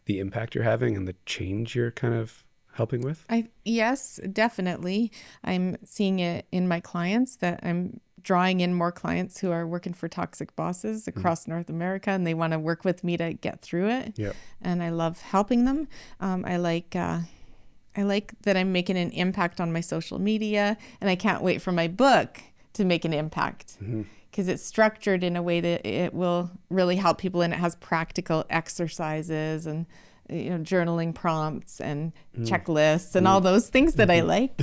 Speaker 1: the impact you're having and the change you're kind of helping with?
Speaker 2: Yes, definitely. I'm seeing it in my clients, that I'm drawing in more clients who are working for toxic bosses across North America, and they want to work with me to get through it.
Speaker 1: Yep.
Speaker 2: And I love helping them. I like that I'm making an impact on my social media, and I can't wait for my book to make an impact, because it's structured in a way that it will really help people, and it has practical exercises and journaling prompts and checklists and all those things that I like.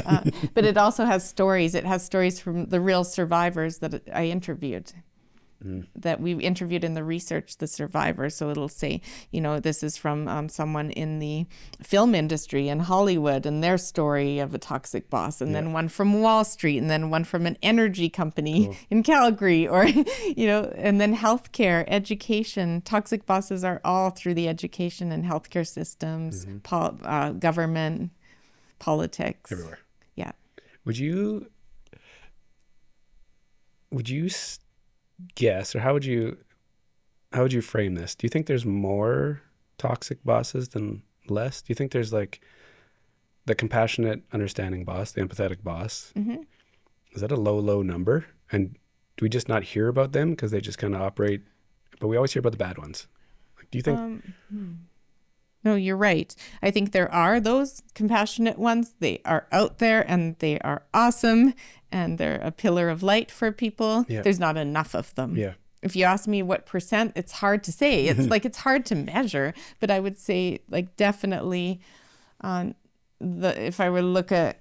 Speaker 2: But it also has stories. It has stories from the real survivors that I interviewed, that we interviewed in the research, the survivors. So it'll say, this is from someone in the film industry in Hollywood and their story of a toxic boss, and then one from Wall Street, and then one from an energy company in Calgary, or, and then healthcare, education. Toxic bosses are all through the education and healthcare systems, government, politics.
Speaker 1: Everywhere.
Speaker 2: Yeah.
Speaker 1: Would you guess, or how would you frame this? Do you think there's more toxic bosses than less? Do you think there's like the compassionate, understanding boss, the empathetic boss? Is that a low number? And do we just not hear about them because they just kind of operate, but we always hear about the bad ones? Like, do you think?
Speaker 2: No, you're right. I think there are those compassionate ones. They are out there and they are awesome and they're a pillar of light for people.
Speaker 1: Yeah.
Speaker 2: There's not enough of them.
Speaker 1: Yeah.
Speaker 2: If you ask me what percent, it's hard to say. It's like it's hard to measure, but I would say like definitely if I were to look at,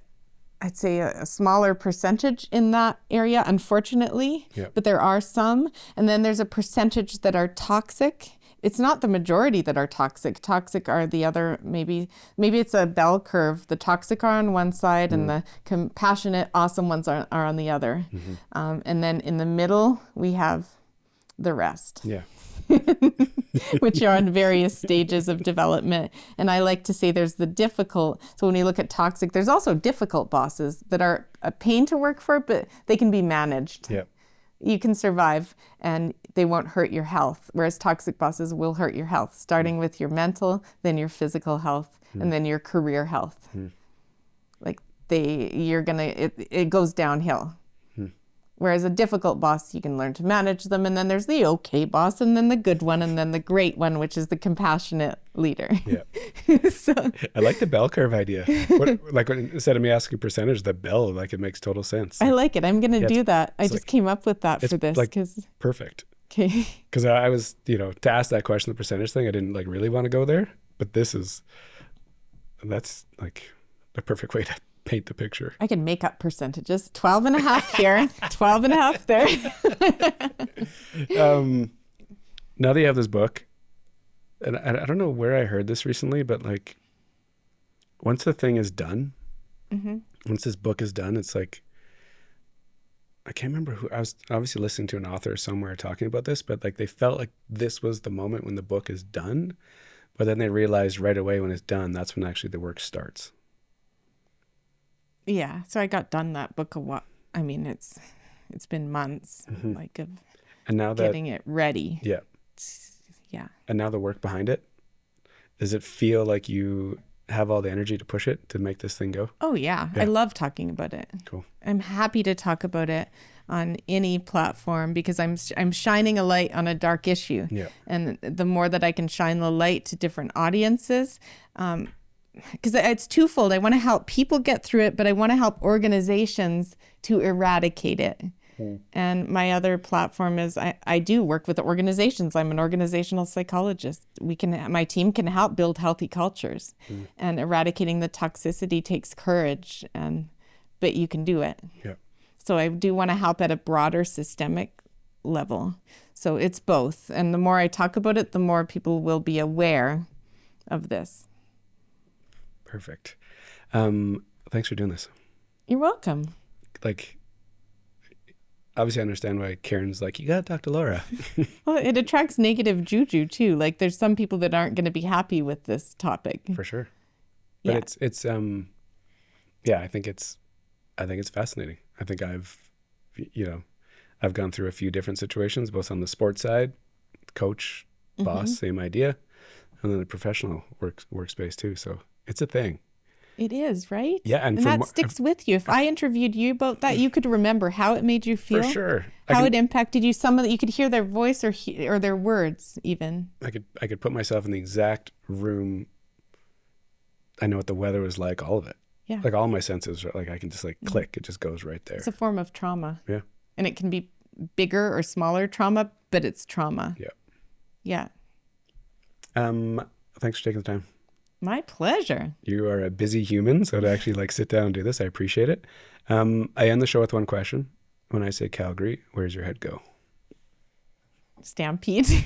Speaker 2: I'd say a smaller percentage in that area, unfortunately,
Speaker 1: Yeah.
Speaker 2: but there are some. And then there's a percentage that are toxic. It's not the majority that are toxic. Toxic are the other, maybe it's a bell curve. The toxic are on one side and the compassionate, awesome ones are on the other. And then in the middle, we have the rest.
Speaker 1: Yeah.
Speaker 2: Which are in various stages of development. And I like to say there's the difficult. So when you look at toxic, there's also difficult bosses that are a pain to work for, but they can be managed.
Speaker 1: Yeah.
Speaker 2: You can survive and they won't hurt your health. Whereas toxic bosses will hurt your health, starting with your mental, then your physical health, and then your career health. Like it goes downhill. Whereas a difficult boss, you can learn to manage them. And then there's the okay boss, and then the good one, and then the great one, which is the compassionate leader.
Speaker 1: Yeah.
Speaker 2: So
Speaker 1: I like the bell curve idea. Like instead of me asking percentage, the bell, like it makes total sense.
Speaker 2: I like it. I'm going to do that. I just
Speaker 1: like,
Speaker 2: came up with that for this.
Speaker 1: Like
Speaker 2: Cause,
Speaker 1: perfect.
Speaker 2: okay.
Speaker 1: Because I was, to ask that question, the percentage thing, I didn't like really want to go there. But that's like the perfect way to paint the picture.
Speaker 2: I can make up percentages. 12 and a half here, 12 and a half there.
Speaker 1: Now that you have this book, and I don't know where I heard this recently, but like once the thing is done, once this book is done, it's like, I can't remember who, I was obviously listening to an author somewhere talking about this, but like they felt like this was the moment when the book is done, but then they realized right away when it's done, that's when actually the work starts.
Speaker 2: Yeah. So I got done that book a while. I mean, it's been months like of
Speaker 1: And now
Speaker 2: getting it ready.
Speaker 1: Yeah.
Speaker 2: Yeah.
Speaker 1: And now the work behind it, does it feel like you have all the energy to push it to make this thing go?
Speaker 2: Oh, yeah. I love talking about it.
Speaker 1: Cool.
Speaker 2: I'm happy to talk about it on any platform because I'm shining a light on a dark issue.
Speaker 1: Yeah.
Speaker 2: And the more that I can shine the light to different audiences, because it's twofold. I want to help people get through it, but I want to help organizations to eradicate it. And my other platform is I do work with organizations. I'm an organizational psychologist. My team can help build healthy cultures, and eradicating the toxicity takes courage, but you can do it.
Speaker 1: Yeah.
Speaker 2: So I do want to help at a broader systemic level. So it's both. And the more I talk about it, the more people will be aware of this.
Speaker 1: Perfect. Thanks for doing this.
Speaker 2: You're welcome.
Speaker 1: Like, obviously I understand why Karen's like, you gotta talk to Laura.
Speaker 2: Well, it attracts negative juju too. Like there's some people that aren't going to be happy with this topic.
Speaker 1: For sure. But
Speaker 2: Yeah.
Speaker 1: it's I think it's fascinating. I think I've gone through a few different situations, both on the sports side, coach, boss, same idea, and then the professional workspace too. So it's a thing.
Speaker 2: It is, right?
Speaker 1: Yeah, and
Speaker 2: that sticks with you. If I interviewed you about that, you could remember how it made you feel.
Speaker 1: For sure.
Speaker 2: How it impacted you. You could hear their voice or their words even.
Speaker 1: I could put myself in the exact room. I know what the weather was like, all of it.
Speaker 2: Yeah.
Speaker 1: Like all my senses, like I can just like click. It just goes right there.
Speaker 2: It's a form of trauma.
Speaker 1: Yeah.
Speaker 2: And it can be bigger or smaller trauma, but it's trauma.
Speaker 1: Yeah.
Speaker 2: Yeah.
Speaker 1: Thanks for taking the time.
Speaker 2: My pleasure.
Speaker 1: You are a busy human, so to actually like sit down and do this, I appreciate it. I end the show with one question. When I say Calgary, where's your head go?
Speaker 2: Stampede.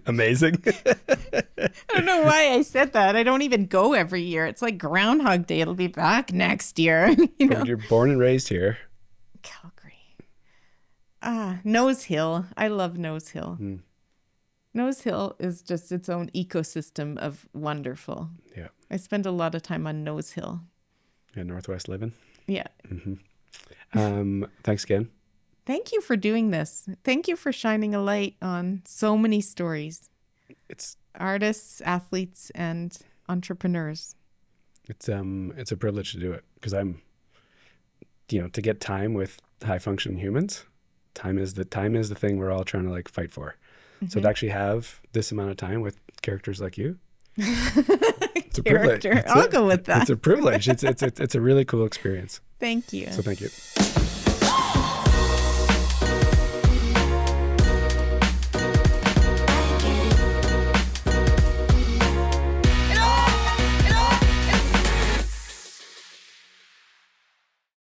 Speaker 1: Amazing.
Speaker 2: I don't know why I said that. I don't even go every year. It's like Groundhog Day. It'll be back next year.
Speaker 1: But you're born and raised here.
Speaker 2: Calgary. Nose Hill. I love Nose Hill. Nose Hill is just its own ecosystem of wonderful.
Speaker 1: Yeah.
Speaker 2: I spend a lot of time on Nose Hill.
Speaker 1: Yeah, Northwest living.
Speaker 2: Yeah.
Speaker 1: Thanks again.
Speaker 2: Thank you for doing this. Thank you for shining a light on so many stories.
Speaker 1: It's
Speaker 2: Artists, athletes, and entrepreneurs.
Speaker 1: It's a privilege to do it because I'm to get time with high functioning humans, time is the thing we're all trying to like fight for. So to actually have this amount of time with characters like you, it's a privilege.
Speaker 2: I'll go with that.
Speaker 1: It's a privilege. It's a really cool experience.
Speaker 2: Thank you.
Speaker 1: So thank you.